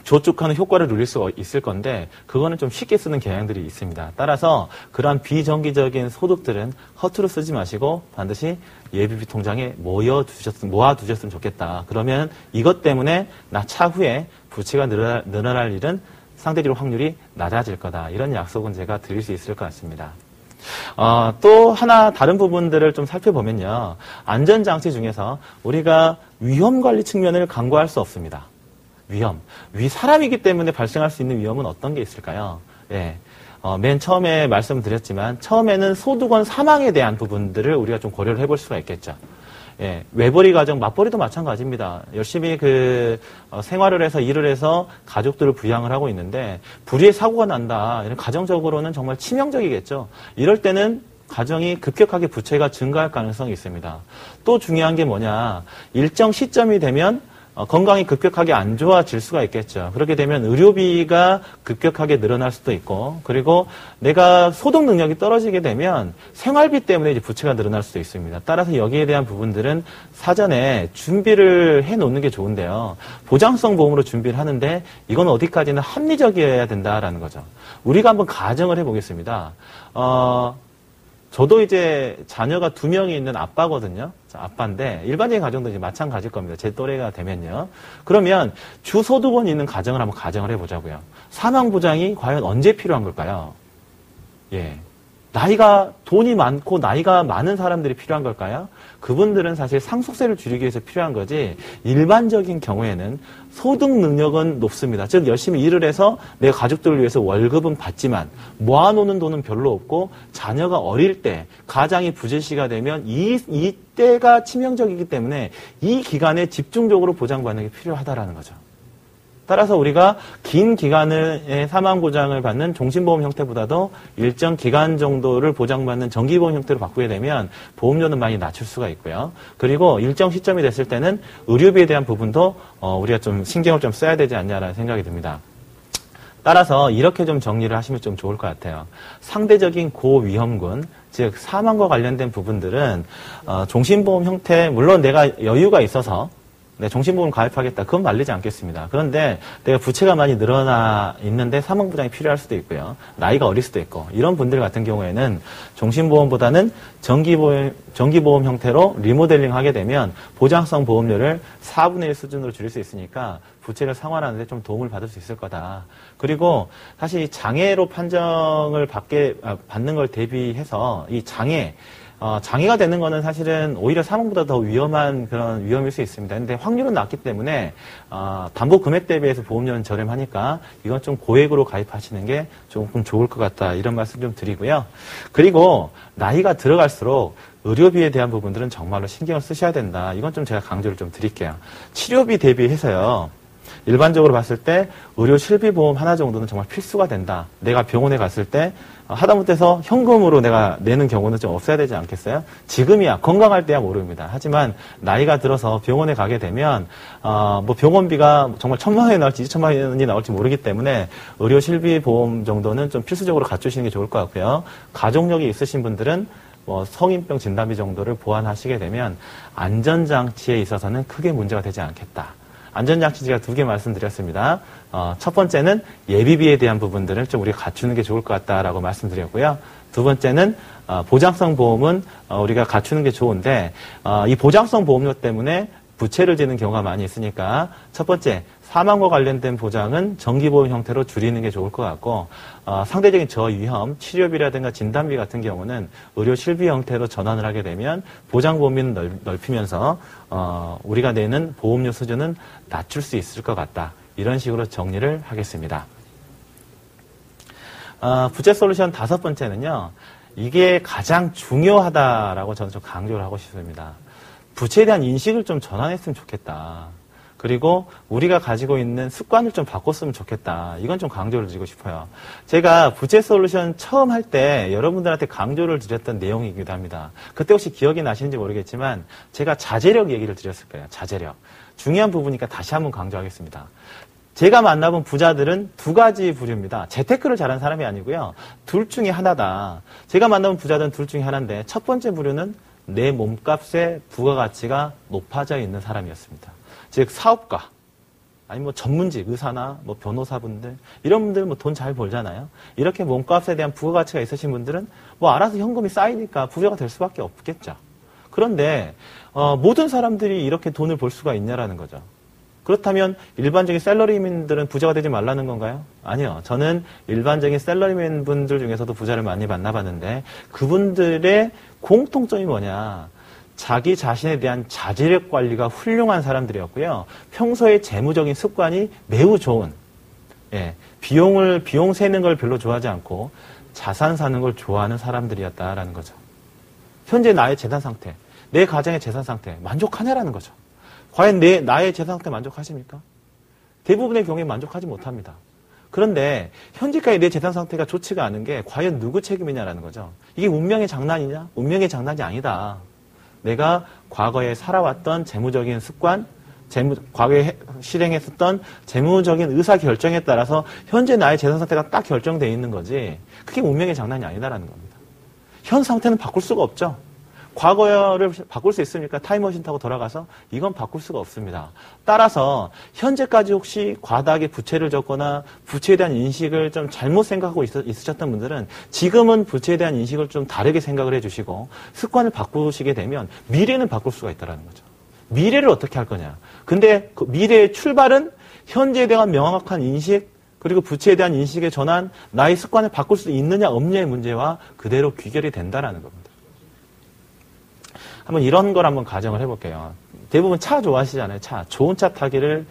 저축하는 효과를 누릴 수가 있을 건데 그거는 좀 쉽게 쓰는 경향들이 있습니다. 따라서 그러한 비정기적인 소득들은 허투루 쓰지 마시고 반드시 예비비 통장에 모아두셨으면 좋겠다. 그러면 이것 때문에 나 차후에 부채가 늘어날 일은 상대적으로 확률이 낮아질 거다. 이런 약속은 제가 드릴 수 있을 것 같습니다. 또 하나 다른 부분들을 좀 살펴보면요. 안전장치 중에서 우리가 위험관리 측면을 간과할 수 없습니다. 사람이기 때문에 발생할 수 있는 위험은 어떤 게 있을까요? 예. 맨 처음에 말씀드렸지만 처음에는 소득원 사망에 대한 부분들을 우리가 좀 고려를 해볼 수가 있겠죠. 예, 외벌이 가정, 맞벌이도 마찬가지입니다. 열심히 생활을 해서 일을 해서 가족들을 부양을 하고 있는데 불의의 사고가 난다. 이런 가정적으로는 정말 치명적이겠죠. 이럴 때는 가정이 급격하게 부채가 증가할 가능성이 있습니다. 또 중요한 게 뭐냐. 일정 시점이 되면 건강이 급격하게 안 좋아질 수가 있겠죠. 그렇게 되면 의료비가 급격하게 늘어날 수도 있고, 그리고 내가 소득 능력이 떨어지게 되면 생활비 때문에 이제 부채가 늘어날 수도 있습니다. 따라서 여기에 대한 부분들은 사전에 준비를 해 놓는 게 좋은데요. 보장성 보험으로 준비를 하는데 이건 어디까지는 합리적이어야 된다라는 거죠. 우리가 한번 가정을 해보겠습니다. 저도 이제 자녀가 2명이 있는 아빠거든요. 아빠인데 일반적인 가정도 이제 마찬가지일 겁니다. 제 또래가 되면요. 그러면 주소득원이 있는 가정을 한번 가정을 해보자고요. 사망보장이 과연 언제 필요한 걸까요? 예. 돈이 많고 나이가 많은 사람들이 필요한 걸까요? 그분들은 사실 상속세를 줄이기 위해서 필요한 거지 일반적인 경우에는 소득 능력은 높습니다. 즉 열심히 일을 해서 내 가족들을 위해서 월급은 받지만 모아놓는 돈은 별로 없고 자녀가 어릴 때 가장이 부재시가 되면 이때가 치명적이기 때문에 이 기간에 집중적으로 보장받는 게 필요하다라는 거죠. 따라서 우리가 긴 기간의 사망보장을 받는 종신보험 형태보다도 일정 기간 정도를 보장받는 정기보험 형태로 바꾸게 되면 보험료는 많이 낮출 수가 있고요. 그리고 일정 시점이 됐을 때는 의료비에 대한 부분도 우리가 좀 신경을 좀 써야 되지 않냐라는 생각이 듭니다. 따라서 이렇게 좀 정리를 하시면 좀 좋을 것 같아요. 상대적인 고위험군, 즉 사망과 관련된 부분들은 종신보험 형태, 물론 내가 여유가 있어서 종신보험 가입하겠다. 그건 말리지 않겠습니다. 그런데 내가 부채가 많이 늘어나 있는데 사망보장이 필요할 수도 있고요. 나이가 어릴 수도 있고 이런 분들 같은 경우에는 종신보험보다는 정기보험 형태로 리모델링 하게 되면 보장성 보험료를 4분의 1 수준으로 줄일 수 있으니까 부채를 상환하는 데 좀 도움을 받을 수 있을 거다. 그리고 사실 장애로 판정을 받는 걸 대비해서 이 장애가 되는 거는 사실은 오히려 사망보다 더 위험한 그런 위험일 수 있습니다. 근데 확률은 낮기 때문에 담보 금액 대비해서 보험료는 저렴하니까 이건 좀 고액으로 가입하시는 게 조금 좋을 것 같다. 이런 말씀 좀 드리고요. 그리고 나이가 들어갈수록 의료비에 대한 부분들은 정말로 신경을 쓰셔야 된다. 이건 좀 제가 강조를 좀 드릴게요. 치료비 대비해서요. 일반적으로 봤을 때 의료 실비보험 하나 정도는 정말 필수가 된다. 내가 병원에 갔을 때 하다못해서 현금으로 내가 내는 경우는 좀 없어야 되지 않겠어요? 지금이야 건강할 때야 모릅니다. 하지만 나이가 들어서 병원에 가게 되면 뭐 병원비가 정말 1000만 원이 나올지 2000만 원이 나올지 모르기 때문에 의료 실비보험 정도는 좀 필수적으로 갖추시는 게 좋을 것 같고요. 가족력이 있으신 분들은 뭐 성인병 진단비 정도를 보완하시게 되면 안전장치에 있어서는 크게 문제가 되지 않겠다. 안전장치 제가 2개 말씀드렸습니다. 첫 번째는 예비비에 대한 부분들을 좀 우리가 갖추는 게 좋을 것 같다라고 말씀드렸고요. 두 번째는 보장성 보험은 우리가 갖추는 게 좋은데 이 보장성 보험료 때문에 부채를 지는 경우가 많이 있으니까 첫 번째 사망과 관련된 보장은 정기보험 형태로 줄이는 게 좋을 것 같고 상대적인 저위험, 치료비라든가 진단비 같은 경우는 의료 실비 형태로 전환을 하게 되면 보장 범위는 넓히면서 우리가 내는 보험료 수준은 낮출 수 있을 것 같다. 이런 식으로 정리를 하겠습니다. 부채 솔루션 5번째는요. 이게 가장 중요하다라고 저는 좀 강조를 하고 싶습니다. 부채에 대한 인식을 좀 전환했으면 좋겠다. 그리고 우리가 가지고 있는 습관을 좀 바꿨으면 좋겠다. 이건 좀 강조를 드리고 싶어요. 제가 부채 솔루션 처음 할 때 여러분들한테 강조를 드렸던 내용이기도 합니다. 그때 혹시 기억이 나시는지 모르겠지만 제가 자제력 얘기를 드렸을 거예요. 자제력. 중요한 부분이니까 다시 한번 강조하겠습니다. 제가 만나본 부자들은 두 가지 부류입니다. 재테크를 잘하는 사람이 아니고요. 둘 중에 하나다. 제가 만나본 부자들은 둘 중에 하나인데 첫 번째 부류는 내 몸값의 부가가치가 높아져 있는 사람이었습니다. 즉 사업가, 아니 뭐 전문직, 의사나 뭐 변호사분들 이런 분들 뭐 돈 잘 벌잖아요. 이렇게 몸값에 대한 부가가치가 있으신 분들은 뭐 알아서 현금이 쌓이니까 부자가 될 수밖에 없겠죠. 그런데 모든 사람들이 이렇게 돈을 벌 수가 있냐라는 거죠. 그렇다면 일반적인 샐러리맨들은 부자가 되지 말라는 건가요? 아니요. 저는 일반적인 샐러리맨 분들 중에서도 부자를 많이 만나봤는데 그분들의 공통점이 뭐냐. 자기 자신에 대한 자제력 관리가 훌륭한 사람들이었고요. 평소에 재무적인 습관이 매우 좋은, 비용 세는 걸 별로 좋아하지 않고 자산 사는 걸 좋아하는 사람들이었다라는 거죠. 현재 나의 재산 상태, 내 가정의 재산 상태 만족하냐라는 거죠. 과연 나의 재산 상태 만족하십니까? 대부분의 경우에 만족하지 못합니다. 그런데 현재까지 내 재산 상태가 좋지가 않은 게 과연 누구 책임이냐라는 거죠. 이게 운명의 장난이냐? 운명의 장난이 아니다. 내가 과거에 살아왔던 재무적인 습관, 과거에 실행했었던 재무적인 의사결정에 따라서 현재 나의 재산 상태가 딱 결정되어 있는 거지 그게 운명의 장난이 아니다라는 겁니다. 현 상태는 바꿀 수가 없죠. 과거를 바꿀 수 있습니까? 타임머신 타고 돌아가서 이건 바꿀 수가 없습니다. 따라서 현재까지 혹시 과다하게 부채를 졌거나 부채에 대한 인식을 좀 잘못 생각하고 있으셨던 분들은 지금은 부채에 대한 인식을 좀 다르게 생각을 해주시고 습관을 바꾸시게 되면 미래는 바꿀 수가 있다는 거죠. 미래를 어떻게 할 거냐. 근데 그 미래의 출발은 현재에 대한 명확한 인식 그리고 부채에 대한 인식의 전환, 나의 습관을 바꿀 수 있느냐 없느냐의 문제와 그대로 귀결이 된다는 겁니다. 한번 이런 걸 한번 가정을 해볼게요. 대부분 차 좋아하시잖아요. 차. 좋은 차 타기를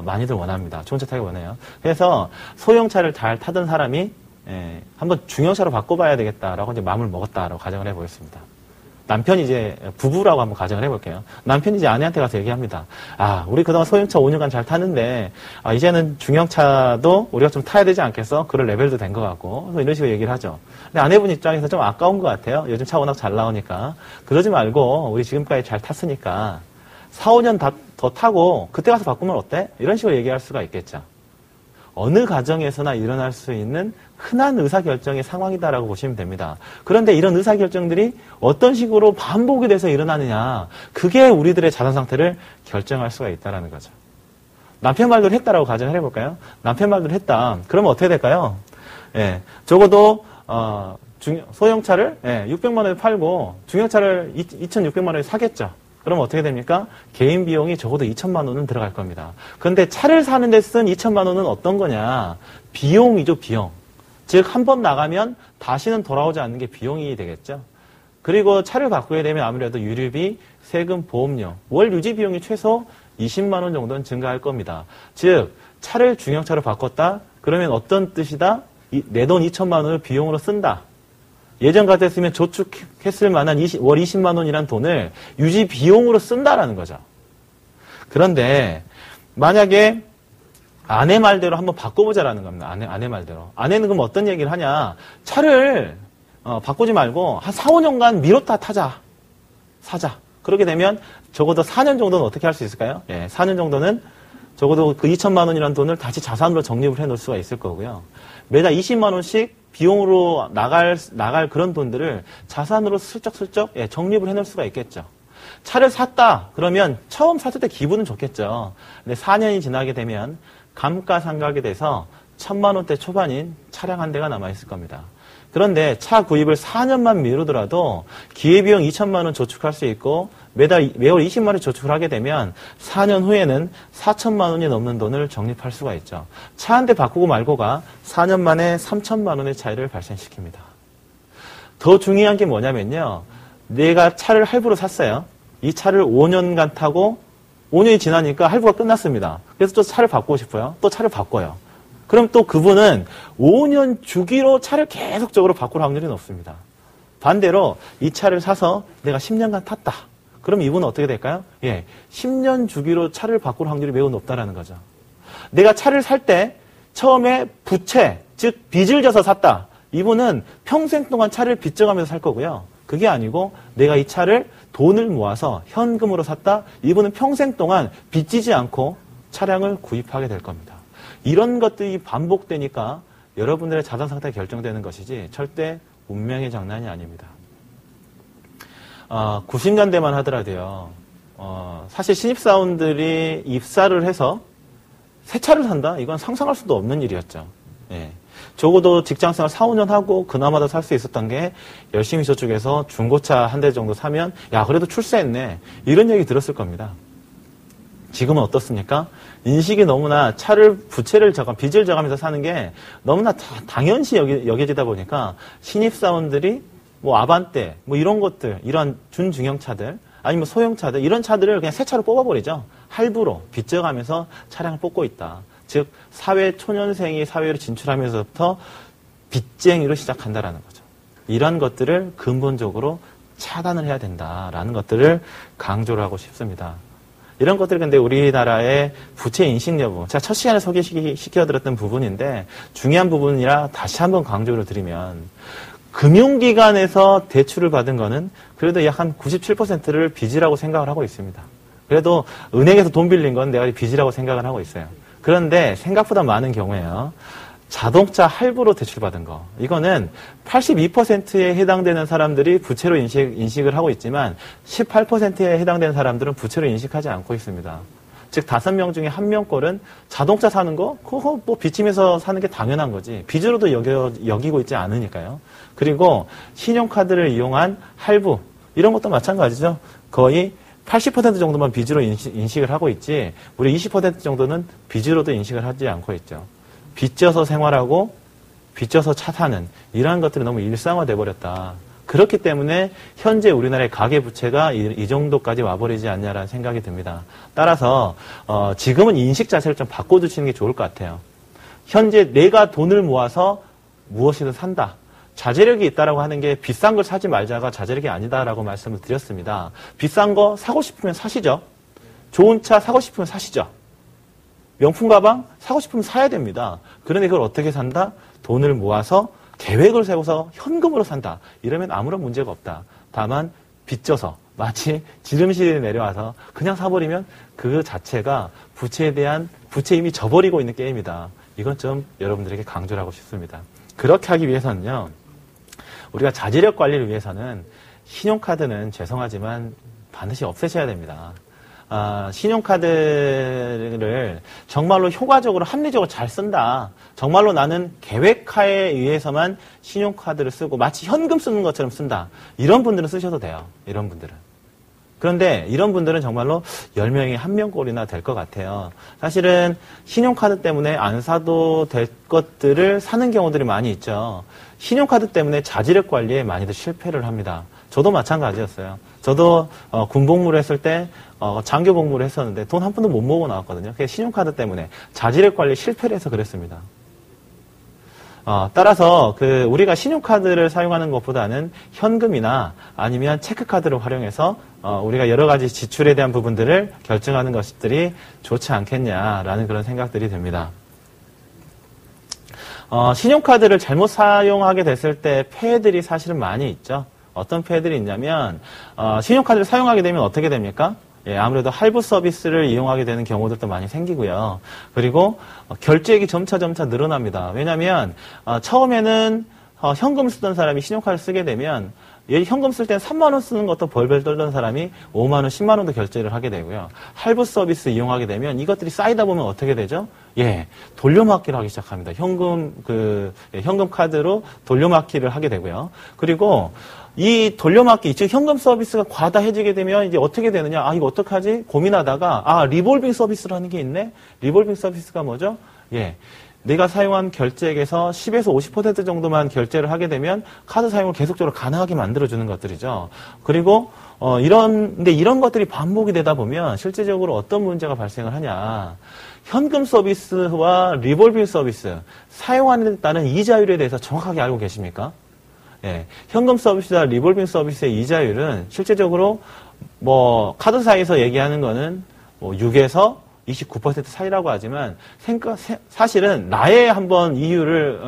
많이들 원합니다. 좋은 차 타기 원해요. 그래서 소형차를 잘 타던 사람이 한번 중형차로 바꿔봐야 되겠다라고 이제 마음을 먹었다라고 가정을 해보겠습니다. 남편이 이제 부부라고 한번 가정을 해볼게요. 남편이 이제 아내한테 가서 얘기합니다. 아, 우리 그동안 소형차 5년간 잘 타는데 이제는 중형차도 우리가 좀 타야 되지 않겠어? 그럴 레벨도 된 것 같고 이런 식으로 얘기를 하죠. 근데 아내분 입장에서 좀 아까운 것 같아요. 요즘 차 워낙 잘 나오니까. 그러지 말고 우리 지금까지 잘 탔으니까 4, 5년 더 타고 그때 가서 바꾸면 어때? 이런 식으로 얘기할 수가 있겠죠. 어느 가정에서나 일어날 수 있는 흔한 의사결정의 상황이다라고 보시면 됩니다. 그런데 이런 의사결정들이 어떤 식으로 반복이 돼서 일어나느냐, 그게 우리들의 자산 상태를 결정할 수가 있다는 거죠. 남편 말대로 했다라고 가정을 해볼까요? 남편 말대로 했다. 그러면 어떻게 될까요? 적어도 소형차를 600만 원에 팔고 중형차를 2,600만 원에 사겠죠. 그럼 어떻게 됩니까? 개인 비용이 적어도 2천만 원은 들어갈 겁니다. 그런데 차를 사는 데 쓴 2천만 원은 어떤 거냐? 비용이죠, 비용. 즉, 한 번 나가면 다시는 돌아오지 않는 게 비용이 되겠죠. 그리고 차를 바꾸게 되면 아무래도 유류비, 세금, 보험료, 월 유지 비용이 최소 20만 원 정도는 증가할 겁니다. 즉, 차를 중형차로 바꿨다? 그러면 어떤 뜻이다? 내 돈 2천만 원을 비용으로 쓴다. 예전 같았으면 저축했을 만한 월 20만 원이란 돈을 유지 비용으로 쓴다라는 거죠. 그런데 만약에 아내 말대로 한번 바꿔보자라는 겁니다. 아내 말대로. 아내는 그럼 어떤 얘기를 하냐. 차를 바꾸지 말고 한 4, 5년간 미뤘다 타자. 사자. 그렇게 되면 적어도 4년 정도는 어떻게 할 수 있을까요? 4년 정도는 적어도 그 2천만 원이라는 돈을 다시 자산으로 적립을 해놓을 수가 있을 거고요. 매달 20만 원씩 비용으로 나갈 그런 돈들을 자산으로 슬쩍슬쩍 적립을 해놓을 수가 있겠죠. 차를 샀다. 그러면 처음 샀을 때 기분은 좋겠죠. 근데 4년이 지나게 되면 감가상각이 돼서 1,000만 원대 초반인 차량 한 대가 남아있을 겁니다. 그런데 차 구입을 4년만 미루더라도 기회비용 2천만 원 저축할 수 있고 매월 20만 원 저축을 하게 되면 4년 후에는 4천만 원이 넘는 돈을 적립할 수가 있죠. 차 한 대 바꾸고 말고가 4년 만에 3천만 원의 차이를 발생시킵니다. 더 중요한 게 뭐냐면요. 내가 차를 할부로 샀어요. 이 차를 5년간 타고 5년이 지나니까 할부가 끝났습니다. 그래서 또 차를 바꾸고 싶어요. 또 차를 바꿔요. 그럼 또 그분은 5년 주기로 차를 계속적으로 바꿀 확률이 높습니다. 반대로 이 차를 사서 내가 10년간 탔다. 그럼 이분은 어떻게 될까요? 예, 10년 주기로 차를 바꿀 확률이 매우 높다라는 거죠. 내가 차를 살 때 처음에 부채, 즉 빚을 져서 샀다. 이분은 평생 동안 차를 빚져가면서 살 거고요. 그게 아니고 내가 이 차를 돈을 모아서 현금으로 샀다. 이분은 평생 동안 빚지지 않고 차량을 구입하게 될 겁니다. 이런 것들이 반복되니까 여러분들의 자산 상태가 결정되는 것이지 절대 운명의 장난이 아닙니다. 90년대만 하더라도요. 사실 신입사원들이 입사를 해서 새 차를 산다? 이건 상상할 수도 없는 일이었죠. 예. 적어도 직장생활 4, 5년 하고 그나마도 살 수 있었던 게 열심히 저쪽에서 중고차 한 대 정도 사면 야 그래도 출세했네. 이런 얘기 들었을 겁니다. 지금은 어떻습니까? 인식이 너무나 차를 부채를 빚을 져가면서 사는 게 너무나 당연시 여겨지다 보니까 신입사원들이 뭐 아반떼 뭐 이런 것들 이런 준중형차들 아니면 소형차들 이런 차들을 그냥 새 차로 뽑아버리죠. 할부로 빚져가면서 차량을 뽑고 있다. 즉 사회 초년생이 사회로 진출하면서부터 빚쟁이로 시작한다라는 거죠. 이런 것들을 근본적으로 차단을 해야 된다라는 것들을 강조를 하고 싶습니다. 이런 것들이 근데 우리나라의 부채 인식 여부, 제가 첫 시간에 소개시켜드렸던 부분인데 중요한 부분이라 다시 한번 강조를 드리면 금융기관에서 대출을 받은 거는 그래도 약 한 97%를 빚이라고 생각을 하고 있습니다. 그래도 은행에서 돈 빌린 건 내가 빚이라고 생각을 하고 있어요. 그런데 생각보다 많은 경우에요. 자동차 할부로 대출받은 거. 이거는 82%에 해당되는 사람들이 부채로 인식을 하고 있지만 18%에 해당되는 사람들은 부채로 인식하지 않고 있습니다. 즉 5명 중에 1명 꼴은 자동차 사는 거 그거 뭐 빚지면서 사는 게 당연한 거지. 빚으로도 여기고 있지 않으니까요. 그리고 신용카드를 이용한 할부 이런 것도 마찬가지죠. 거의 80% 정도만 빚으로 인식을 하고 있지 우리 20% 정도는 빚으로도 인식을 하지 않고 있죠. 빚져서 생활하고 빚져서 차 사는 이러한 것들이 너무 일상화돼 버렸다. 그렇기 때문에 현재 우리나라의 가계부채가 이 정도까지 와버리지 않냐라는 생각이 듭니다. 따라서 지금은 인식 자체를 좀 바꿔주시는 게 좋을 것 같아요. 현재 내가 돈을 모아서 무엇이든 산다. 자제력이 있다라고 하는 게 비싼 걸 사지 말자가 자제력이 아니다라고 말씀을 드렸습니다. 비싼 거 사고 싶으면 사시죠. 좋은 차 사고 싶으면 사시죠. 명품 가방 사고 싶으면 사야 됩니다. 그런데 그걸 어떻게 산다? 돈을 모아서 계획을 세워서 현금으로 산다. 이러면 아무런 문제가 없다. 다만 빚져서 마치 지름실에 내려와서 그냥 사버리면 그 자체가 부채에 대한 부채 이미 져버리고 있는 게임이다. 이건 좀 여러분들에게 강조를 하고 싶습니다. 그렇게 하기 위해서는요. 우리가 자제력 관리를 위해서는 신용카드는 죄송하지만 반드시 없애셔야 됩니다. 신용카드를 정말로 효과적으로 합리적으로 잘 쓴다. 정말로 나는 계획하에 의해서만 신용카드를 쓰고 마치 현금 쓰는 것처럼 쓴다. 이런 분들은 쓰셔도 돼요. 이런 분들은. 그런데 이런 분들은 정말로 10명이 1명 꼴이나 될 것 같아요. 사실은 신용카드 때문에 안 사도 될 것들을 사는 경우들이 많이 있죠. 신용카드 때문에 자제력 관리에 많이들 실패를 합니다. 저도 마찬가지였어요. 저도 군복무를 했을 때 장교 복무를 했었는데 돈 한 푼도 못 모으고 나왔거든요. 그게 신용카드 때문에 자제력 관리에 실패를 해서 그랬습니다. 따라서 우리가 신용카드를 사용하는 것보다는 현금이나 아니면 체크카드를 활용해서 우리가 여러 가지 지출에 대한 부분들을 결정하는 것들이 좋지 않겠냐라는 그런 생각들이 듭니다. 신용카드를 잘못 사용하게 됐을 때 폐해들이 사실은 많이 있죠. 어떤 폐해들이 있냐면 신용카드를 사용하게 되면 어떻게 됩니까? 예, 아무래도 할부 서비스를 이용하게 되는 경우들도 많이 생기고요. 그리고 결제액이 점차 늘어납니다. 왜냐하면 처음에는 현금 쓰던 사람이 신용카드를 쓰게 되면 현금 쓸 때는 3만 원 쓰는 것도 벌벌 떨던 사람이 5만 원, 10만 원도 결제를 하게 되고요. 할부 서비스 이용하게 되면 이것들이 쌓이다 보면 어떻게 되죠? 예, 돌려막기를 하기 시작합니다. 현금 카드로 돌려막기를 하게 되고요. 그리고 이 돌려막기, 즉 현금 서비스가 과다해지게 되면 이제 어떻게 되느냐? 이거 어떡하지? 고민하다가 리볼빙 서비스라는 게 있네. 리볼빙 서비스가 뭐죠? 예. 내가 사용한 결제액에서 10에서 50% 정도만 결제를 하게 되면 카드 사용을 계속적으로 가능하게 만들어주는 것들이죠. 그리고 이런 것들이 반복이 되다 보면 실제적으로 어떤 문제가 발생을 하냐. 현금 서비스와 리볼빙 서비스 사용하는 데 따른 이자율에 대해서 정확하게 알고 계십니까? 예, 현금 서비스와 리볼빙 서비스의 이자율은 실제적으로 뭐 카드사에서 얘기하는 거는 뭐 6에서 29% 사이라고 하지만 사실은 나의 한번 이유를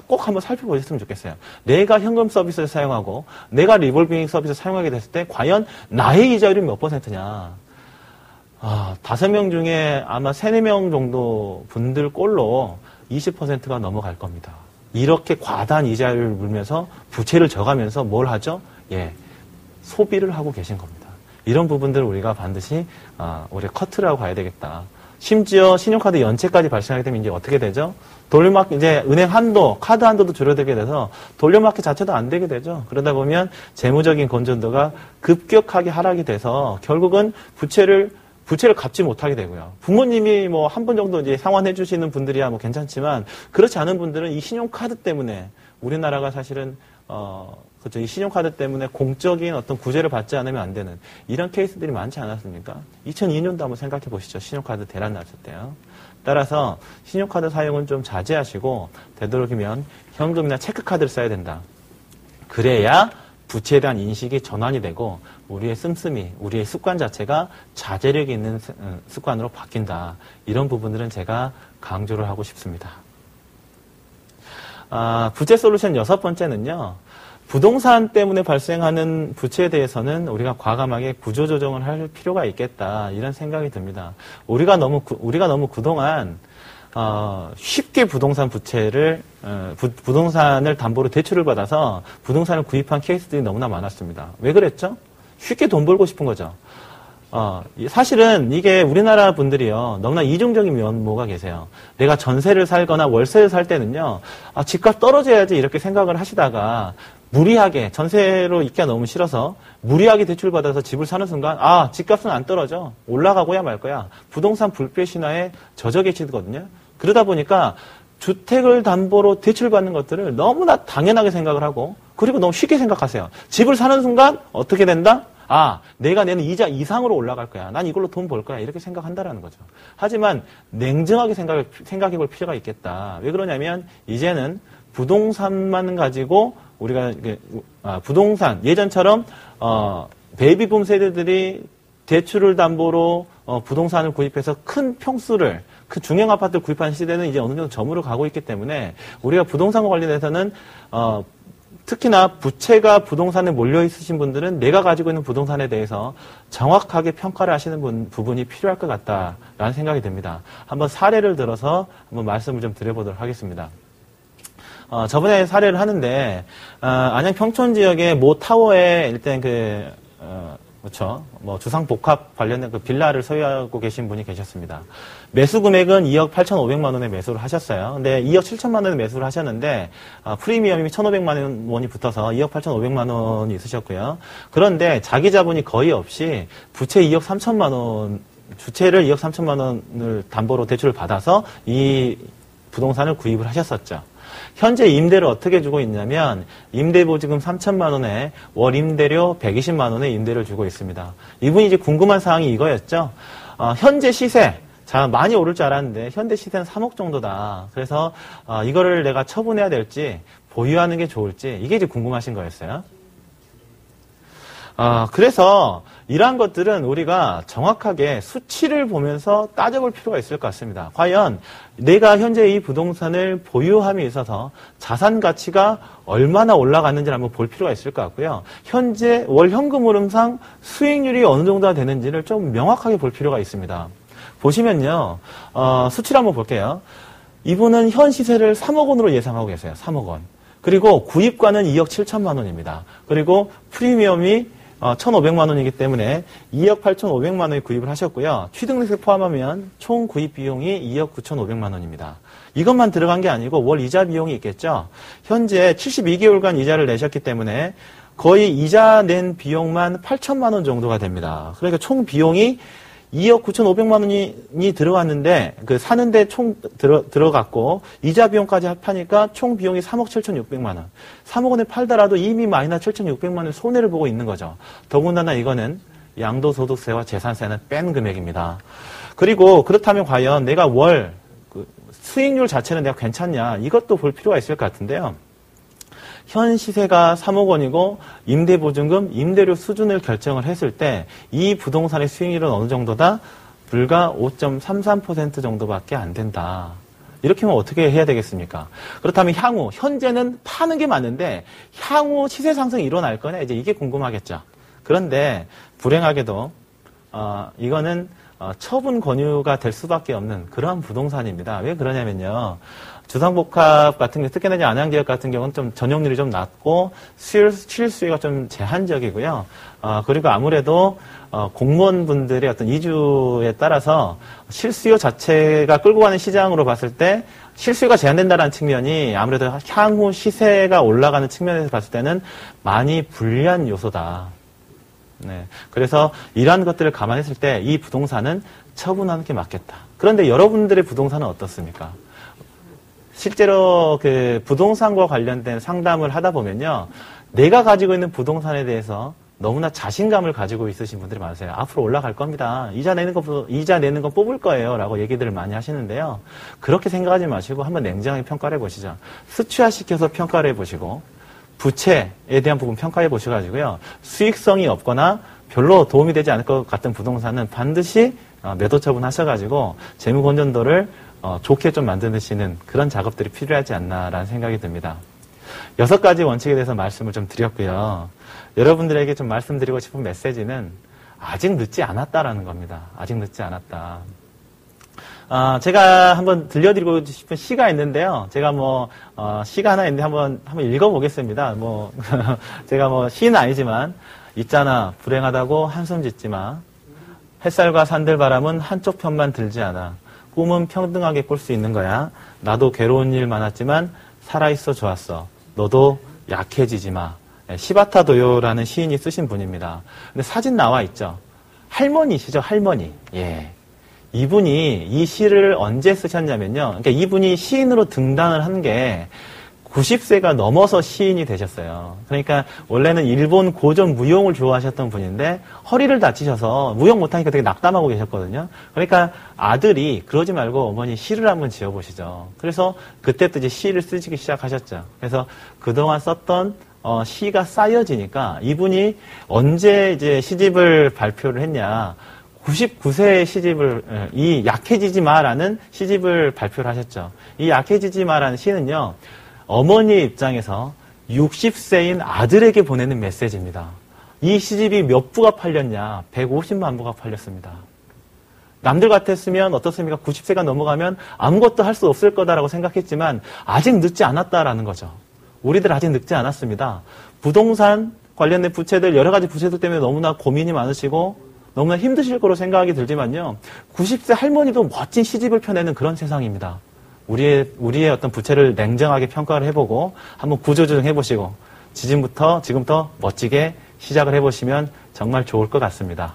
꼭 한번 살펴보셨으면 좋겠어요. 내가 현금 서비스를 사용하고 내가 리볼빙 서비스를 사용하게 됐을 때 과연 나의 이자율이 몇 %냐. 5명 중에 아마 3, 4명 정도 분들 꼴로 20%가 넘어갈 겁니다. 이렇게 과다한 이자율을 물면서 부채를 져가면서 뭘 하죠? 예, 소비를 하고 계신 겁니다. 이런 부분들을 우리가 반드시 우리가 커트를 하고 가야 되겠다. 심지어 신용카드 연체까지 발생하게 되면 이제 어떻게 되죠? 돌려막기, 이제 은행 한도, 카드 한도도 줄어들게 돼서 돌려막기 자체도 안 되게 되죠. 그러다 보면 재무적인 건전도가 급격하게 하락이 돼서 결국은 부채를 갚지 못하게 되고요. 부모님이 뭐 한 번 정도 이제 상환해 주시는 분들이야 뭐 괜찮지만 그렇지 않은 분들은 이 신용카드 때문에 우리나라가 사실은 그렇죠. 이 신용카드 때문에 공적인 어떤 구제를 받지 않으면 안 되는 이런 케이스들이 많지 않았습니까? 2002년도 한번 생각해 보시죠. 신용카드 대란 났을 때요. 따라서 신용카드 사용은 좀 자제하시고 되도록이면 현금이나 체크카드를 써야 된다. 그래야 부채에 대한 인식이 전환이 되고 우리의 씀씀이, 우리의 습관 자체가 자제력이 있는 습관으로 바뀐다. 이런 부분들은 제가 강조를 하고 싶습니다. 부채 솔루션 6번째는요. 부동산 때문에 발생하는 부채에 대해서는 우리가 과감하게 구조조정을 할 필요가 있겠다. 이런 생각이 듭니다. 우리가 너무 그동안 쉽게 부동산 부채를 부동산을 담보로 대출을 받아서 부동산을 구입한 케이스들이 너무나 많았습니다. 왜 그랬죠? 쉽게 돈 벌고 싶은 거죠. 사실은 이게 우리나라 분들이요, 너무나 이중적인 면모가 계세요. 내가 전세를 살거나 월세를 살 때는요, 집값 떨어져야지 이렇게 생각을 하시다가 무리하게 전세로 있기가 너무 싫어서 무리하게 대출받아서 집을 사는 순간 집값은 안 떨어져. 올라가고야 말 거야. 부동산 불패 신화에 젖어 계시거든요. 그러다 보니까 주택을 담보로 대출받는 것들을 너무나 당연하게 생각을 하고 그리고 너무 쉽게 생각하세요. 집을 사는 순간 어떻게 된다? 내가 내는 이자 이상으로 올라갈 거야. 난 이걸로 돈 벌 거야. 이렇게 생각한다라는 거죠. 하지만 냉정하게 생각해 볼 필요가 있겠다. 왜 그러냐면 이제는 부동산만 가지고 우리가 부동산 예전처럼 베이비붐 세대들이 대출을 담보로 부동산을 구입해서 큰 평수를 그 중형 아파트를 구입하는 시대는 이제 어느 정도 저물어 가고 있기 때문에 우리가 부동산과 관련해서는 특히나 부채가 부동산에 몰려 있으신 분들은 내가 가지고 있는 부동산에 대해서 정확하게 평가를 하시는 부분이 필요할 것 같다라는 생각이 듭니다. 한번 사례를 들어서 한번 말씀을 좀 드려보도록 하겠습니다. 저번에 사례를 하는데 안양 평촌 지역의 모 타워에 일단 그렇죠. 뭐 주상복합 관련된 그 빌라를 소유하고 계신 분이 계셨습니다. 매수 금액은 2억 8,500만 원에 매수를 하셨어요. 근데 2억 7천만 원에 매수를 하셨는데 프리미엄이 1,500만 원이 붙어서 2억 8,500만 원이 있으셨고요. 그런데 자기 자본이 거의 없이 부채 2억 3천만 원, 주채를 2억 3천만 원을 담보로 대출을 받아서 이 부동산을 구입을 하셨었죠. 현재 임대를 어떻게 주고 있냐면 임대보증금 3천만 원에 월 임대료 120만 원의 임대를 주고 있습니다. 이분이 이제 궁금한 사항이 이거였죠. 현재 시세 많이 오를 줄 알았는데 현재 시세는 3억 정도다. 그래서 이거를 내가 처분해야 될지 보유하는 게 좋을지 이게 이제 궁금하신 거였어요. 그래서 이러한 것들은 우리가 정확하게 수치를 보면서 따져볼 필요가 있을 것 같습니다. 과연 내가 현재 이 부동산을 보유함에 있어서 자산 가치가 얼마나 올라갔는지를 한번 볼 필요가 있을 것 같고요. 현재 월 현금 흐름상 수익률이 어느 정도가 되는지를 좀 명확하게 볼 필요가 있습니다. 보시면요. 수치를 한번 볼게요. 이분은 현 시세를 3억 원으로 예상하고 계세요. 3억 원. 그리고 구입가는 2억 7천만 원입니다. 그리고 프리미엄이 1,500만 원이기 때문에 2억 8,500만 원에 구입을 하셨고요. 취득세를 포함하면 총 구입 비용이 2억 9,500만 원입니다. 이것만 들어간 게 아니고 월 이자 비용이 있겠죠. 현재 72개월간 이자를 내셨기 때문에 거의 이자 낸 비용만 8천만 원 정도가 됩니다. 그러니까 총 비용이 2억 9,500만 원이 들어갔는데 사는데 총 들어갔고 이자 비용까지 합하니까 총 비용이 3억 7,600만 원. 3억 원에 팔더라도 이미 마이너스 7,600만 원 손해를 보고 있는 거죠. 더군다나 이거는 양도소득세와 재산세는 뺀 금액입니다. 그리고 그렇다면 과연 내가 월 수익률 자체는 내가 괜찮냐 이것도 볼 필요가 있을 것 같은데요. 현 시세가 3억 원이고 임대보증금, 임대료 수준을 결정을 했을 때 이 부동산의 수익률은 어느 정도다? 불과 5.33% 정도밖에 안 된다. 이렇게 하면 어떻게 해야 되겠습니까? 그렇다면 향후, 현재는 파는 게 맞는데 향후 시세 상승이 일어날 거냐? 이제 이게 궁금하겠죠. 그런데 불행하게도 이거는 처분 권유가 될 수밖에 없는 그러한 부동산입니다. 왜 그러냐면요. 주상복합 같은 게 특히나 이제 안양지역 같은 경우는 좀 전용률이 좀 낮고 실수요가 좀 제한적이고요. 그리고 아무래도 공무원분들의 어떤 이주에 따라서 실수요 자체가 끌고 가는 시장으로 봤을 때 실수요가 제한된다는 측면이 아무래도 향후 시세가 올라가는 측면에서 봤을 때는 많이 불리한 요소다. 네. 그래서 이러한 것들을 감안했을 때 이 부동산은 처분하는 게 맞겠다. 그런데 여러분들의 부동산은 어떻습니까? 실제로 그 부동산과 관련된 상담을 하다 보면요. 내가 가지고 있는 부동산에 대해서 너무나 자신감을 가지고 있으신 분들이 많으세요. 앞으로 올라갈 겁니다. 이자 내는 거 뽑을 거예요. 라고 얘기들을 많이 하시는데요. 그렇게 생각하지 마시고 한번 냉정하게 평가를 해보시죠. 수치화시켜서 평가를 해보시고 부채에 대한 부분 평가해 보셔가지고요. 수익성이 없거나 별로 도움이 되지 않을 것 같은 부동산은 반드시 매도 처분하셔가지고 재무 건전도를 좋게 좀 만드시는 그런 작업들이 필요하지 않나라는 생각이 듭니다. 6가지 원칙에 대해서 말씀을 좀 드렸고요. 여러분들에게 좀 말씀드리고 싶은 메시지는 아직 늦지 않았다라는 겁니다. 아직 늦지 않았다. 제가 한번 들려드리고 싶은 시가 있는데요. 제가 시가 하나 있는데 한번 읽어보겠습니다. 제가 시는 아니지만, 있잖아, 불행하다고 한숨 짓지 마. 햇살과 산들바람은 한쪽 편만 들지 않아. 꿈은 평등하게 꿀 수 있는 거야. 나도 괴로운 일 많았지만, 살아있어 좋았어. 너도 약해지지 마. 시바타 도요라는 시인이 쓰신 분입니다. 근데 사진 나와 있죠. 할머니시죠, 할머니. 예. 이분이 이 시를 언제 쓰셨냐면요. 그러니까 이분이 시인으로 등단을 한 게 90세가 넘어서 시인이 되셨어요. 그러니까 원래는 일본 고전 무용을 좋아하셨던 분인데 허리를 다치셔서 무용 못하니까 되게 낙담하고 계셨거든요. 그러니까 아들이 그러지 말고 어머니 시를 한번 지어보시죠. 그래서 그때부터 이제 시를 쓰기 시작하셨죠. 그래서 그동안 썼던 시가 쌓여지니까 이분이 언제 이제 시집을 발표를 했냐. 99세의 시집을, 이 약해지지 마라는 시집을 발표를 하셨죠. 이 약해지지 마라는 시는요, 어머니의 입장에서 60세인 아들에게 보내는 메시지입니다. 이 시집이 몇 부가 팔렸냐? 150만 부가 팔렸습니다. 남들 같았으면 어떻습니까? 90세가 넘어가면 아무것도 할 수 없을 거다라고 생각했지만 아직 늦지 않았다라는 거죠. 우리들 아직 늦지 않았습니다. 부동산 관련된 부채들, 여러 가지 부채들 때문에 너무나 고민이 많으시고 너무나 힘드실 거로 생각이 들지만요. 90세 할머니도 멋진 시집을 펴내는 그런 세상입니다. 우리의 어떤 부채를 냉정하게 평가를 해보고 한번 구조조정 해보시고 지금부터 멋지게 시작을 해보시면 정말 좋을 것 같습니다.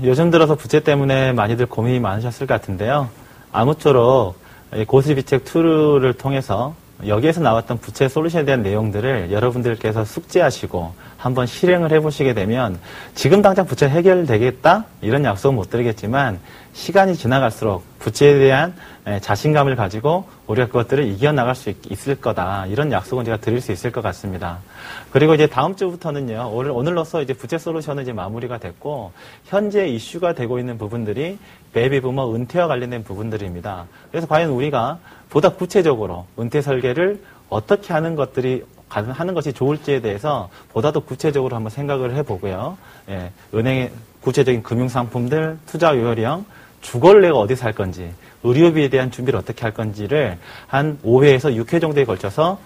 요즘 들어서 부채 때문에 많이들 고민이 많으셨을 것 같은데요. 아무쪼록 고스비책 툴을 통해서 여기에서 나왔던 부채 솔루션에 대한 내용들을 여러분들께서 숙지하시고 한번 실행을 해보시게 되면 지금 당장 부채 해결되겠다? 이런 약속은 못 드리겠지만 시간이 지나갈수록 부채에 대한 자신감을 가지고 우리가 그것들을 이겨나갈 수 있을 거다. 이런 약속은 제가 드릴 수 있을 것 같습니다. 그리고 이제 다음 주부터는요. 오늘로써 이제 부채 솔루션은 이제 마무리가 됐고 현재 이슈가 되고 있는 부분들이 베이비 부머 은퇴와 관련된 부분들입니다. 그래서 과연 우리가 보다 구체적으로 은퇴 설계를 어떻게 하는 것이 좋을지에 대해서 보다 더 구체적으로 한번 생각을 해보고요. 예, 은행의 구체적인 금융상품들, 투자 요율형, 주거를 내가 어디서 할 건지, 의료비에 대한 준비를 어떻게 할 건지를 한 5회에서 6회 정도에 걸쳐서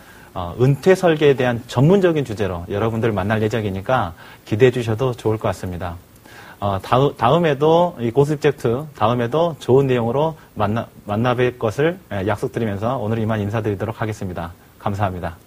은퇴 설계에 대한 전문적인 주제로 여러분들 만날 예정이니까 기대해 주셔도 좋을 것 같습니다. 다음에도 이 고스톱2 다음에도 좋은 내용으로 만나뵐 것을 약속드리면서 오늘 이만 인사드리도록 하겠습니다. 감사합니다.